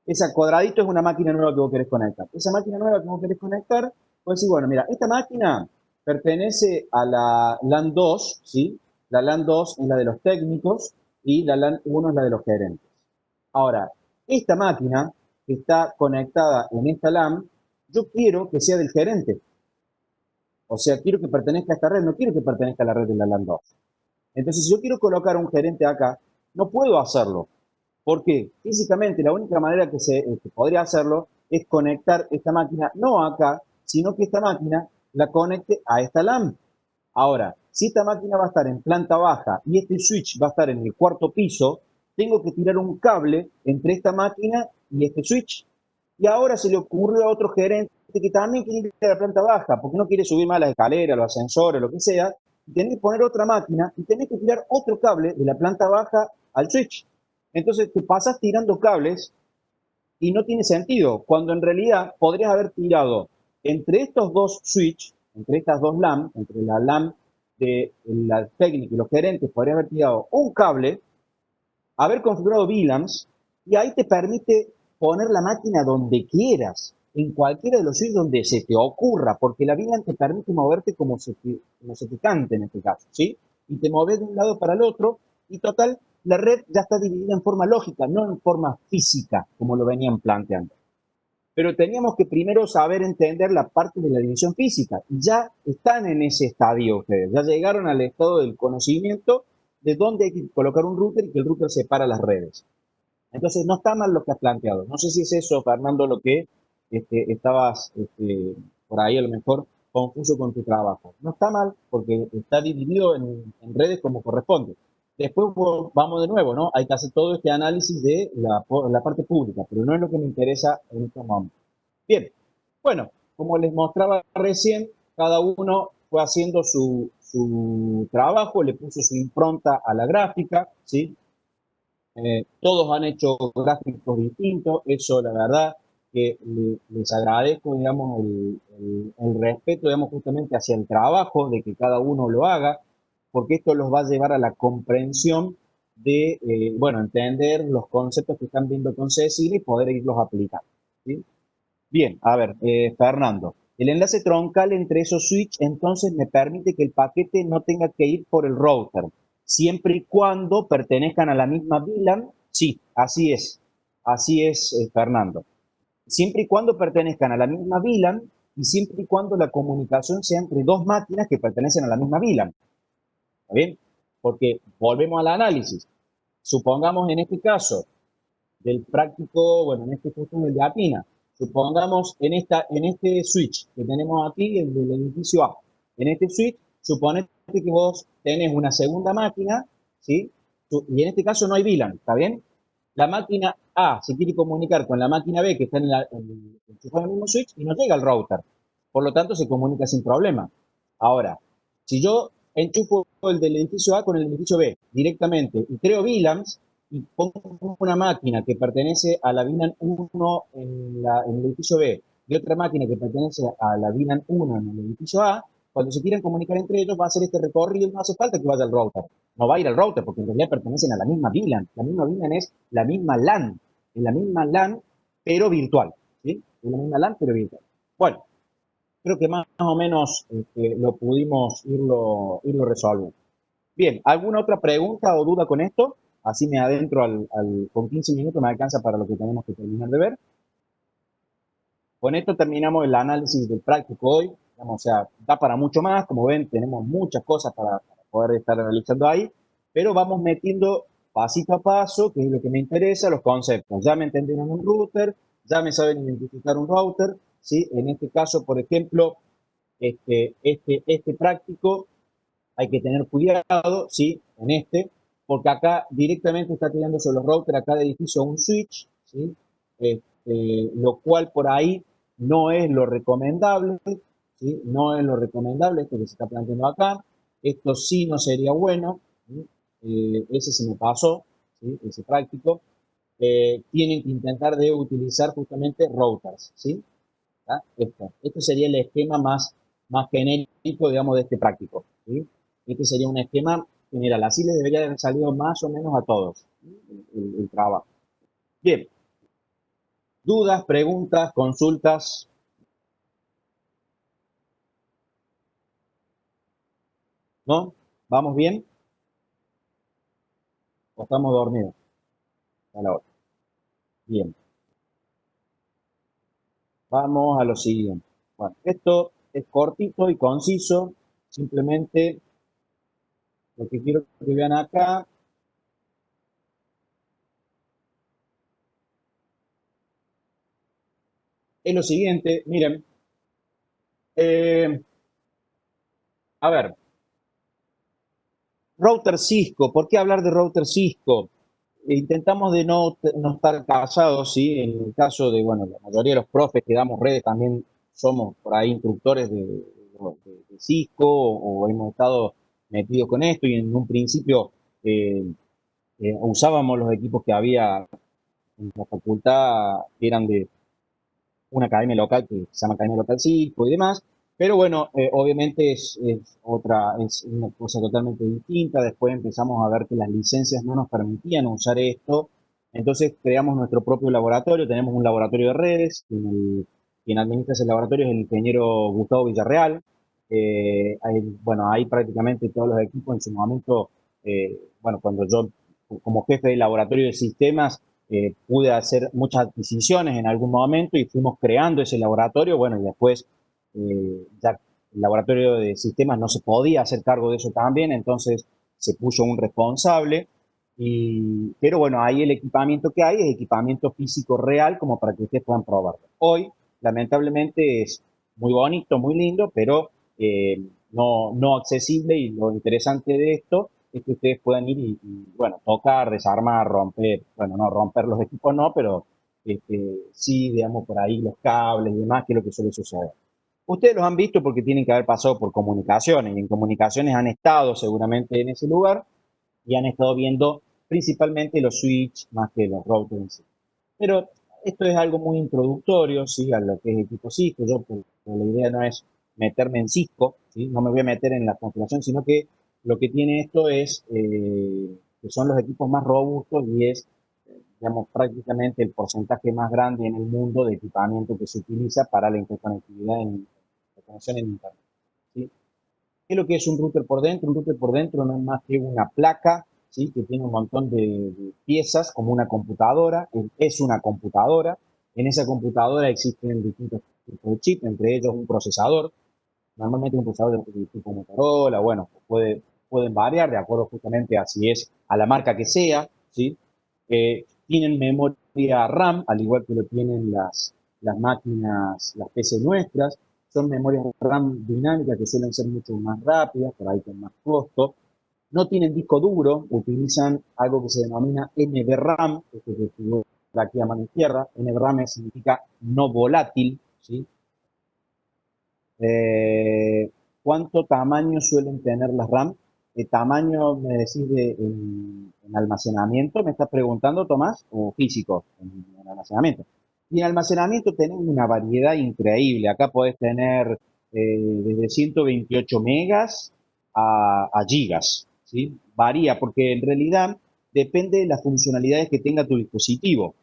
ese cuadradito es una máquina nueva que vos querés conectar. Esa máquina nueva que vos querés conectar, pues decir, bueno, mira, esta máquina pertenece a la LAN 2, ¿sí? La LAN 2 es la de los técnicos y la LAN 1 es la de los gerentes. Ahora, esta máquina que está conectada en esta LAN, yo quiero que sea del gerente. O sea, quiero que pertenezca a esta red, no quiero que pertenezca a la red de la LAN 2. Entonces, si yo quiero colocar un gerente acá, no puedo hacerlo. ¿Por qué? Físicamente, la única manera que podría hacerlo es conectar esta máquina, no acá, sino que esta máquina la conecte a esta LAN. Ahora, si esta máquina va a estar en planta baja y este switch va a estar en el cuarto piso, tengo que tirar un cable entre esta máquina y este switch. Y ahora se le ocurrió a otro gerente que también quiere ir a la planta baja, porque no quiere subir más las escaleras, los ascensores, lo que sea, y tenés que poner otra máquina y tenés que tirar otro cable de la planta baja al switch. Entonces te pasas tirando cables y no tiene sentido, cuando en realidad podrías haber tirado entre estos dos switch, entre estas dos LAN, entre la LAN de la técnica y los gerentes, podrías haber tirado un cable, haber configurado VLANs y ahí te permite poner la máquina donde quieras, en cualquiera de los switches donde se te ocurra, porque la VLAN te permite moverte como se te cante en este caso, ¿sí? Y te mueves de un lado para el otro y total, la red ya está dividida en forma lógica, no en forma física, como lo venían planteando. Pero teníamos que primero saber entender la parte de la división física. Ya están en ese estadio ustedes, ya llegaron al estado del conocimiento de dónde hay que colocar un router y que el router separa las redes. Entonces, no está mal lo que has planteado. No sé si es eso, Fernando, lo que estabas por ahí a lo mejor confuso con tu trabajo. No está mal porque está dividido en redes como corresponde. Después vamos de nuevo, ¿no? Hay que hacer todo este análisis de la parte pública, pero no es lo que me interesa en este momento. Bien, bueno, como les mostraba recién, cada uno fue haciendo su trabajo, le puso su impronta a la gráfica, ¿sí? Todos han hecho gráficos distintos, eso la verdad que les agradezco, digamos, el respeto, digamos, justamente hacia el trabajo de que cada uno lo haga, porque esto los va a llevar a la comprensión de, bueno, entender los conceptos que están viendo con Cecilia y poder irlos aplicando, ¿sí? Bien, a ver, Fernando. El enlace troncal entre esos switch entonces me permite que el paquete no tenga que ir por el router, siempre y cuando pertenezcan a la misma VLAN. Sí, así es, Fernando. Siempre y cuando pertenezcan a la misma VLAN y siempre y cuando la comunicación sea entre dos máquinas que pertenecen a la misma VLAN. ¿Está bien? Porque volvemos al análisis. Supongamos en este caso del práctico, bueno, en este caso el de Apina. Supongamos en este switch que tenemos aquí, el del edificio A. En este switch, suponete que vos tenés una segunda máquina, ¿sí? Y en este caso no hay VLAN, ¿está bien? La máquina A se quiere comunicar con la máquina B que está en el mismo switch y no llega al router. Por lo tanto, se comunica sin problema. Ahora, si yo enchufo el del edificio A con el edificio B directamente y creo VLANs, y pongo una máquina que pertenece a la VLAN 1 en el edificio B y otra máquina que pertenece a la VLAN 1 en el edificio A, cuando se quieran comunicar entre ellos va a hacer este recorrido y no hace falta que vaya al router. No va a ir al router porque en realidad pertenecen a la misma VLAN. La misma VLAN es la misma LAN, es la misma LAN pero virtual. ¿Sí? Es la misma LAN pero virtual. Bueno, creo que más o menos lo pudimos irlo resolviendo. Bien, ¿alguna otra pregunta o duda con esto? Así me adentro con 15 minutos, me alcanza para lo que tenemos que terminar de ver. Con esto terminamos el análisis del práctico hoy. Digamos, o sea, da para mucho más. Como ven, tenemos muchas cosas para poder estar analizando ahí, pero vamos metiendo pasito a paso, que es lo que me interesa, los conceptos. Ya me entendieron un router, ya me saben identificar un router, ¿sí? En este caso, por ejemplo, este práctico hay que tener cuidado, ¿sí? En porque acá directamente está tirando sobre los routers acá de edificio un switch, ¿sí? Lo cual por ahí no es lo recomendable, ¿sí? No es lo recomendable esto que se está planteando acá. Esto sí no sería bueno, ¿sí? Ese se me pasó, ¿sí? Ese práctico. Tienen que intentar de utilizar justamente routers, ¿sí? ¿Ah? Esto sería el esquema más genérico, digamos, de este práctico, ¿sí? Este sería un esquema general. Así les debería haber salido más o menos a todos, ¿sí? El trabajo. Bien, dudas, preguntas, consultas, ¿no? ¿Vamos bien? ¿O estamos dormidos? A la hora. Bien, vamos a lo siguiente. Bueno, esto es cortito y conciso. Simplemente lo que quiero que vean acá es lo siguiente. Miren, eh, a ver, router Cisco, ¿por qué hablar de router Cisco? Intentamos de no estar casados, ¿sí? En el caso de, bueno, la mayoría de los profes que damos redes también somos por ahí instructores de Cisco o hemos estado metidos con esto y en un principio eh, usábamos los equipos que había en la facultad que eran de una academia local que se llama Academia Local Cisco y demás, pero bueno, obviamente es una cosa totalmente distinta. Después empezamos a ver que las licencias no nos permitían usar esto, entonces creamos nuestro propio laboratorio, tenemos un laboratorio de redes, quien administra ese laboratorio es el ingeniero Gustavo Villarreal. Bueno, ahí prácticamente todos los equipos en su momento, bueno, cuando yo como jefe de laboratorio de sistemas, pude hacer muchas adquisiciones en algún momento y fuimos creando ese laboratorio. Bueno, y después ya el laboratorio de sistemas no se podía hacer cargo de eso también, entonces se puso un responsable. Pero bueno, ahí el equipamiento que hay es equipamiento físico real como para que ustedes puedan probarlo. Hoy, lamentablemente, es muy bonito, muy lindo, pero no accesible. Y lo interesante de esto es que ustedes puedan ir bueno, tocar, desarmar, romper, bueno, no romper los equipos no, pero sí, digamos, por ahí los cables y demás, que es lo que suele suceder. Ustedes los han visto porque tienen que haber pasado por comunicaciones, y en comunicaciones han estado seguramente en ese lugar y han estado viendo principalmente los switch más que los routers en sí. Pero esto es algo muy introductorio, ¿sí? A lo que es equipo Cisco. Yo, la idea no es meterme en Cisco, ¿sí? No me voy a meter en la configuración, sino que lo que tiene esto es que son los equipos más robustos y es, digamos, prácticamente el porcentaje más grande en el mundo de equipamiento que se utiliza para la interconectividad la conexión en Internet, ¿sí? ¿Qué es lo que es un router por dentro? Un router por dentro no es más que una placa, ¿sí? Que tiene un montón de piezas, como una computadora. Es una computadora. En esa computadora existen distintos tipos de chip, entre ellos un procesador. Normalmente un procesador de tipo Motorola, bueno, pueden variar de acuerdo justamente a si es a la marca que sea, ¿sí? Tienen memoria RAM, al igual que lo tienen las máquinas, las PC nuestras. Son memorias RAM dinámicas que suelen ser mucho más rápidas, por ahí con más costo. No tienen disco duro, utilizan algo que se denomina NVRAM, que es que figura aquí a mano izquierda. NVRAM significa no volátil, ¿sí? ¿Cuánto tamaño suelen tener las RAM? ¿Tamaño, me decís, en almacenamiento? ¿Me estás preguntando, Tomás? ¿O físico en almacenamiento? Y en almacenamiento tenés una variedad increíble. Acá podés tener desde 128 megas a gigas, ¿sí? Varía porque en realidad depende de las funcionalidades que tenga tu dispositivo.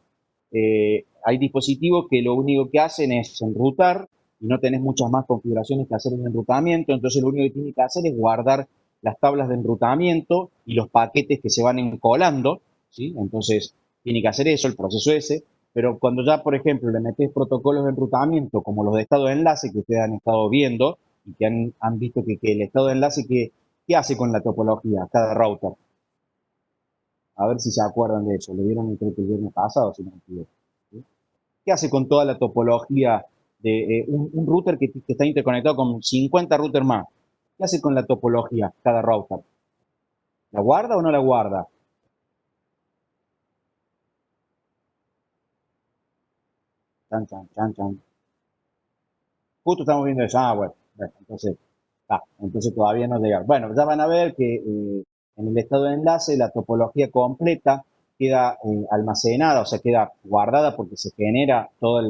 Hay dispositivos que lo único que hacen es enrutar y no tenés muchas más configuraciones que hacer en enrutamiento, entonces lo único que tiene que hacer es guardar las tablas de enrutamiento y los paquetes que se van encolando, ¿sí? Entonces tiene que hacer eso, el proceso ese, pero cuando ya, por ejemplo, le metés protocolos de enrutamiento como los de estado de enlace que ustedes han estado viendo y que han visto que el estado de enlace, ¿qué hace con la topología cada router? A ver si se acuerdan de eso. Lo vieron creo que el viernes pasado, si no me equivoco. ¿Sí? ¿Qué hace con toda la topología de un router que está interconectado con 50 routers más? ¿Qué hace con la topología cada router? ¿La guarda o no la guarda? Chan, chan, chan, chan. Justo estamos viendo eso. Ah, bueno. Entonces todavía no llega. Bueno, ya van a ver que en el estado de enlace la topología completa queda almacenada, o sea, queda guardada porque se genera todo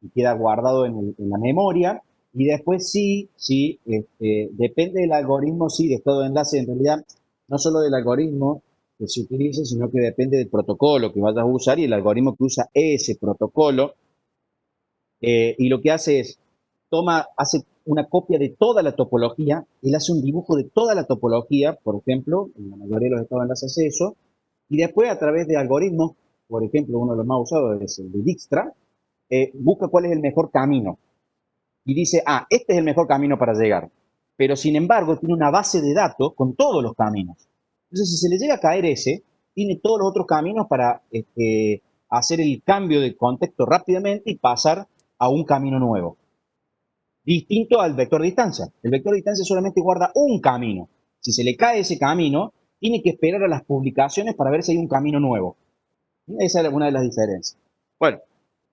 y queda guardado en la memoria. Y después sí, depende del algoritmo, sí, de estado de enlace, en realidad, no solo del algoritmo que se utilice, sino que depende del protocolo que vayas a usar y el algoritmo que usa ese protocolo. Y lo que hace es, hace una copia de toda la topología, él hace un dibujo de toda la topología, por ejemplo, en la mayoría de los estados de enlace hace eso, y después a través de algoritmos, por ejemplo, uno de los más usados es el de Dijkstra, busca cuál es el mejor camino y dice, este es el mejor camino para llegar. Pero sin embargo, tiene una base de datos con todos los caminos. Entonces, si se le llega a caer ese, tiene todos los otros caminos para hacer el cambio de contexto rápidamente y pasar a un camino nuevo. Distinto al vector de distancia. El vector de distancia solamente guarda un camino. Si se le cae ese camino, tiene que esperar a las publicaciones para ver si hay un camino nuevo. Esa es una de las diferencias. Bueno,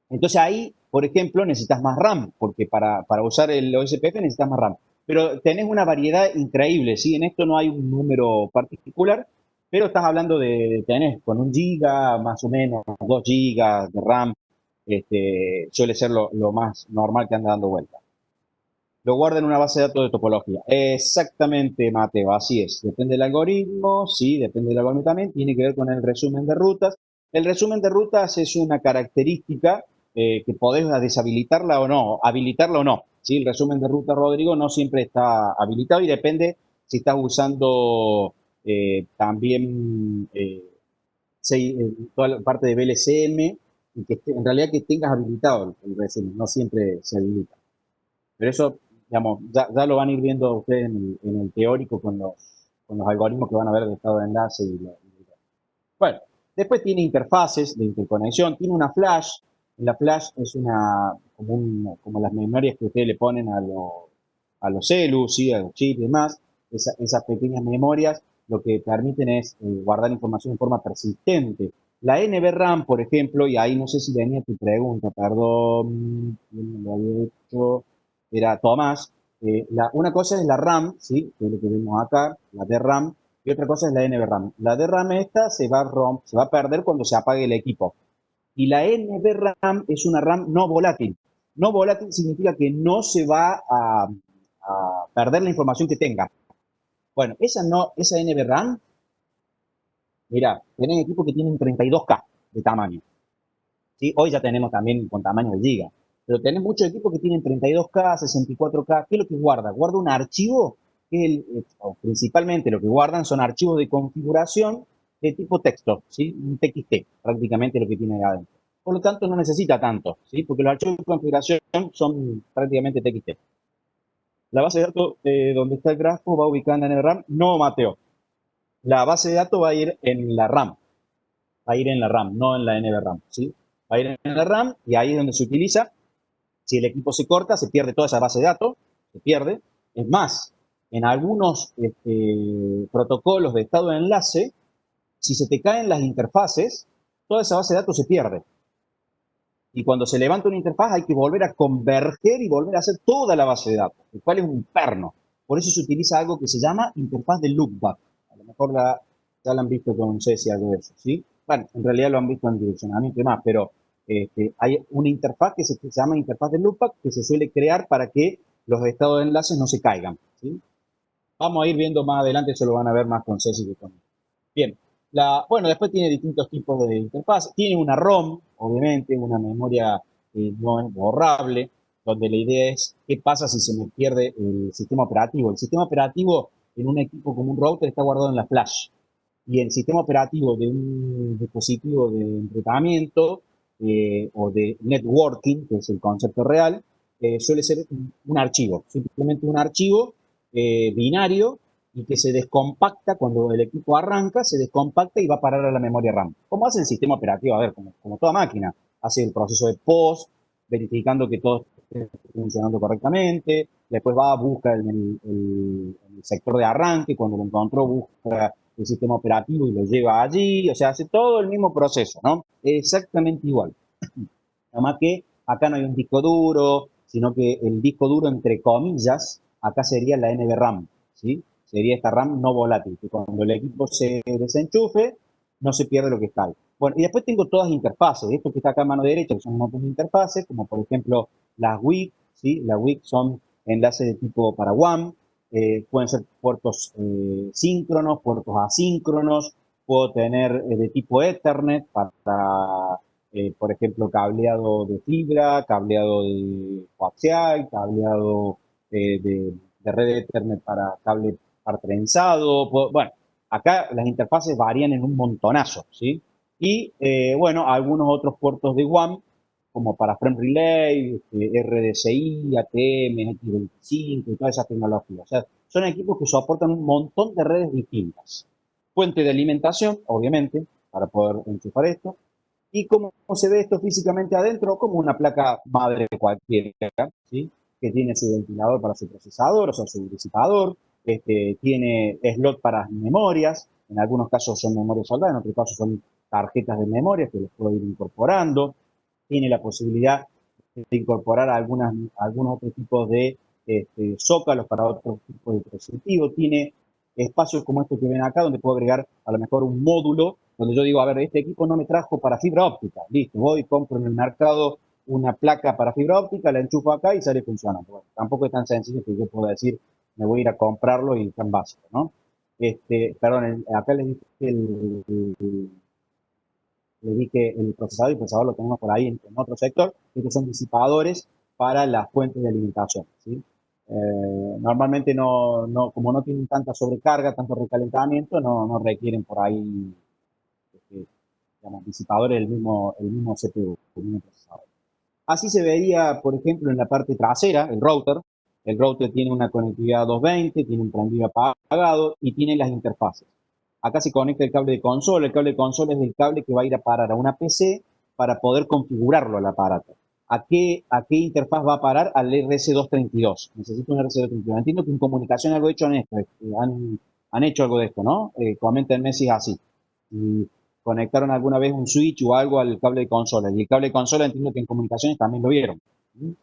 entonces ahí, por ejemplo, necesitas más RAM, porque para usar el OSPF necesitas más RAM. Pero tenés una variedad increíble, ¿sí? En esto no hay un número particular, pero estás hablando tenés con 1 giga, más o menos, 2 gigas de RAM, suele ser lo más normal que anda dando vuelta. Lo guarda en una base de datos de topología. Exactamente, Mateo, así es. Depende del algoritmo, sí, depende del algoritmo también, tiene que ver con el resumen de rutas. El resumen de rutas es una característica que podés deshabilitarla o no, habilitarla o no. ¿Sí? El resumen de ruta, Rodrigo, no siempre está habilitado y depende si estás usando también toda la parte de VLCM y que en realidad que tengas habilitado el resumen, no siempre se habilita. Pero eso, digamos, ya lo van a ir viendo ustedes en el teórico con los algoritmos que van a ver de estado de enlace. Bueno, después tiene interfaces de interconexión, tiene una flash. La flash es como las memorias que ustedes le ponen a los celus, ¿sí? A los chips y demás. Esas pequeñas memorias lo que permiten es guardar información en forma persistente. La NVRAM, por ejemplo, y ahí no sé si venía tu pregunta, perdón, ¿quién me lo había hecho? Era Tomás. Una cosa es la RAM, ¿sí? Que es lo que vemos acá, la DRAM, y otra cosa es la NVRAM. La DRAM esta se va a perder cuando se apague el equipo. Y la NVRAM es una RAM no volátil. No volátil significa que no se va a perder la información que tenga. Bueno, esa NVRAM, mira, tienen equipos que tienen 32K de tamaño. ¿Sí? Hoy ya tenemos también con tamaño de giga. Pero tenés muchos equipos que tienen 32K, 64K. ¿Qué es lo que guarda? Guarda un archivo o principalmente lo que guardan son archivos de configuración de tipo texto, ¿sí? Un TXT, prácticamente lo que tiene ahí adentro. Por lo tanto, no necesita tanto, ¿sí? Porque los archivos de configuración son prácticamente TXT. La base de datos donde está el grafo va ubicada en el RAM. No, Mateo. La base de datos va a ir en la RAM. Va a ir en la RAM, no en la NVRAM, ¿sí? Va a ir en la RAM y ahí es donde se utiliza. Si el equipo se corta, se pierde toda esa base de datos, se pierde. Es más, en algunos protocolos de estado de enlace, si se te caen las interfaces, toda esa base de datos se pierde. Y cuando se levanta una interfaz hay que volver a converger y volver a hacer toda la base de datos, lo cual es un inferno. Por eso se utiliza algo que se llama interfaz de loopback. A lo mejor ya la han visto con Ceci algo de eso, ¿sí? Bueno, en realidad lo han visto en direccionamiento y demás, pero hay una interfaz que se llama interfaz de loopback que se suele crear para que los estados de enlaces no se caigan, ¿sí? Vamos a ir viendo más adelante, eso lo van a ver más con Ceci que conmigo. Bien, bueno, después tiene distintos tipos de interfaz. Tiene una ROM, obviamente, una memoria no es borrable, donde la idea es qué pasa si se me pierde el sistema operativo. El sistema operativo en un equipo como un router está guardado en la flash. Y el sistema operativo de un dispositivo de entrenamiento o de networking, que es el concepto real, suele ser un archivo, simplemente un archivo binario y que se descompacta cuando el equipo arranca, se descompacta y va a parar a la memoria RAM. ¿Cómo hace el sistema operativo? A ver, como toda máquina, hace el proceso de post, verificando que todo esté funcionando correctamente, después va, busca el sector de arranque, cuando lo encontró, busca el sistema operativo y lo lleva allí, o sea, hace todo el mismo proceso, ¿no? Exactamente igual. Nada más que acá no hay un disco duro, sino que el disco duro, entre comillas, acá sería la NVRAM, ¿sí? Sería esta RAM no volátil, que cuando el equipo se desenchufe, no se pierde lo que está ahí. Bueno, y después tengo todas las interfaces, esto que está acá a mano derecha, que son un montón de interfaces, como por ejemplo las WIC, ¿sí? Las WIC son enlaces de tipo para WAN, pueden ser puertos síncronos, puertos asíncronos, puedo tener de tipo Ethernet para por ejemplo, cableado de fibra, cableado de coaxial, cableado de red Ethernet para cable para trenzado. Bueno, acá las interfaces varían en un montonazo, ¿sí? Y, bueno, algunos otros puertos de WAN, como para Frame Relay, RDCI, ATM, X25 y todas esas tecnologías. O sea, son equipos que soportan un montón de redes distintas. Fuente de alimentación, obviamente, para poder enchufar esto. ¿Y cómo se ve esto físicamente adentro? Como una placa madre cualquiera, ¿sí? Que tiene su ventilador para su procesador, o sea, su disipador, tiene slot para memorias, en algunos casos son memorias soldadas, en otros casos son tarjetas de memoria que los puedo ir incorporando, tiene la posibilidad de incorporar algunos otros tipos de zócalos para otros tipos de dispositivos, tiene espacios como este que ven acá, donde puedo agregar a lo mejor un módulo, donde yo digo, a ver, este equipo no me trajo para fibra óptica, listo, voy, compro en el mercado una placa para fibra óptica, la enchufo acá y sale funcionando. Bueno, tampoco es tan sencillo que yo pueda decir, me voy a ir a comprarlo y tan básico, ¿no? Perdón, acá les dije le di que el procesador y el procesador lo tenemos por ahí en otro sector. Estos son disipadores para las fuentes de alimentación, ¿sí? Normalmente como no tienen tanta sobrecarga, tanto recalentamiento, no requieren por ahí digamos, disipadores del mismo CPU, del mismo procesador. Así se vería, por ejemplo, en la parte trasera, el router. El router tiene una conectividad 220, tiene un prendido apagado y tiene las interfaces. Acá se conecta el cable de consola. El cable de consola es el cable que va a ir a parar a una PC para poder configurarlo al aparato. a qué interfaz va a parar al RS232. Necesito un RS232. Entiendo que en comunicación algo hecho en esto, han hecho algo de esto, ¿no? Coméntenme si es así. Si conectaron alguna vez un switch o algo al cable de consola. Y el cable de consola entiendo que en comunicaciones también lo vieron. ¿Sí?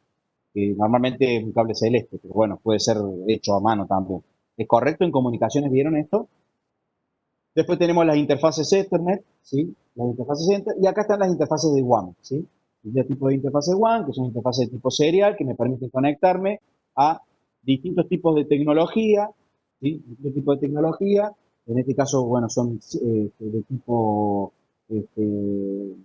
Que normalmente es un cable celeste, pero bueno, puede ser hecho a mano también. ¿Es correcto? ¿En comunicaciones vieron esto? Después tenemos las interfaces Ethernet, ¿sí? Las interfaces Ethernet, y acá están las interfaces de WAN, ¿sí? Este tipo de interfaces WAN, que son interfaces de tipo serial, que me permiten conectarme a distintos tipos de tecnología, ¿sí? Distintos tipos de tecnología, en este caso, bueno, son de tipo este,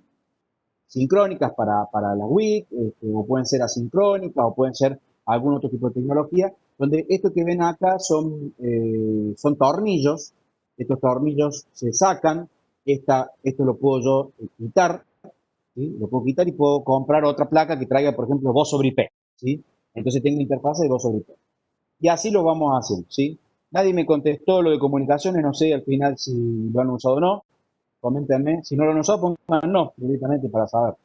sincrónicas para la WIC, o pueden ser asincrónicas, o pueden ser algún otro tipo de tecnología, donde esto que ven acá son tornillos, estos tornillos se sacan, esto lo puedo yo quitar, ¿sí? Lo puedo quitar y puedo comprar otra placa que traiga, por ejemplo, 2 sobre IP, ¿sí? Entonces tengo interfaz de 2 sobre IP. Y así lo vamos a hacer, ¿sí? Nadie me contestó lo de comunicaciones, no sé al final si lo han usado o no. Coméntenme. Si no lo han usado, pongan no directamente para saber.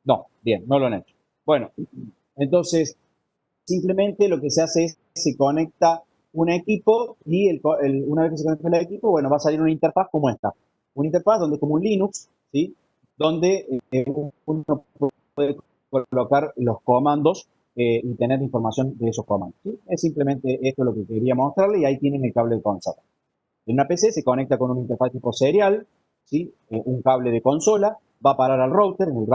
No, bien, no lo han hecho. Bueno, entonces, simplemente lo que se hace es, se conecta un equipo y una vez que se conecta el equipo, bueno, va a salir una interfaz como esta. Una interfaz donde como un Linux, ¿sí? Donde uno puede colocar los comandos y tener información de esos comandos. ¿Sí? Es simplemente esto lo que quería mostrarle y ahí tienen el cable de consola. En una PC se conecta con una interfaz tipo serial, ¿sí? Un cable de consola, va a parar al router, en el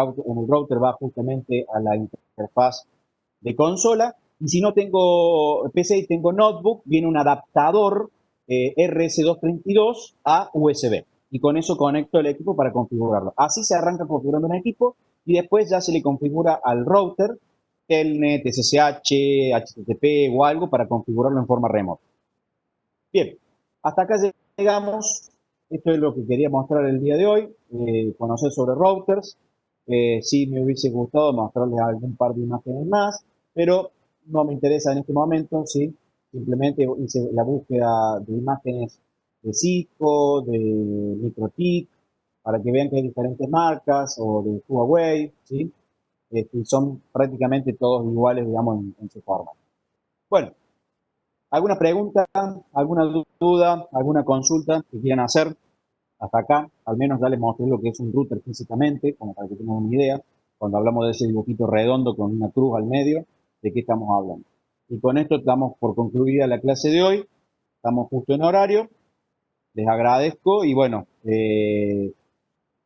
router va justamente a la interfaz de consola, y si no tengo PC y tengo notebook, viene un adaptador RS232 a USB, y con eso conecto el equipo para configurarlo. Así se arranca configurando un equipo, y después ya se le configura al router Telnet, SSH, HTTP o algo para configurarlo en forma remota. Bien, hasta acá llegamos. Esto es lo que quería mostrar el día de hoy, conocer sobre routers. Sí me hubiese gustado mostrarles algún par de imágenes más, pero no me interesa en este momento, ¿sí? Simplemente hice la búsqueda de imágenes de Cisco, de MikroTik, para que vean que hay diferentes marcas, o de Huawei, ¿sí? Y son prácticamente todos iguales, digamos, en su forma. Bueno, ¿alguna pregunta, alguna duda, alguna consulta que quieran hacer? Hasta acá, al menos ya les mostré lo que es un router físicamente, como para que tengan una idea, cuando hablamos de ese dibujito redondo con una cruz al medio, de qué estamos hablando. Y con esto estamos por concluida la clase de hoy, estamos justo en horario, les agradezco y bueno,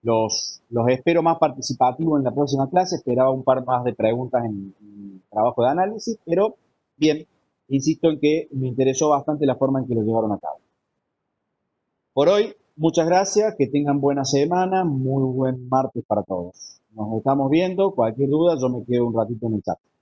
los espero más participativos en la próxima clase. Esperaba un par más de preguntas en trabajo de análisis, pero bien, insisto en que me interesó bastante la forma en que lo llevaron a cabo. Por hoy, muchas gracias, que tengan buena semana, muy buen martes para todos. Nos estamos viendo, cualquier duda, yo me quedo un ratito en el chat.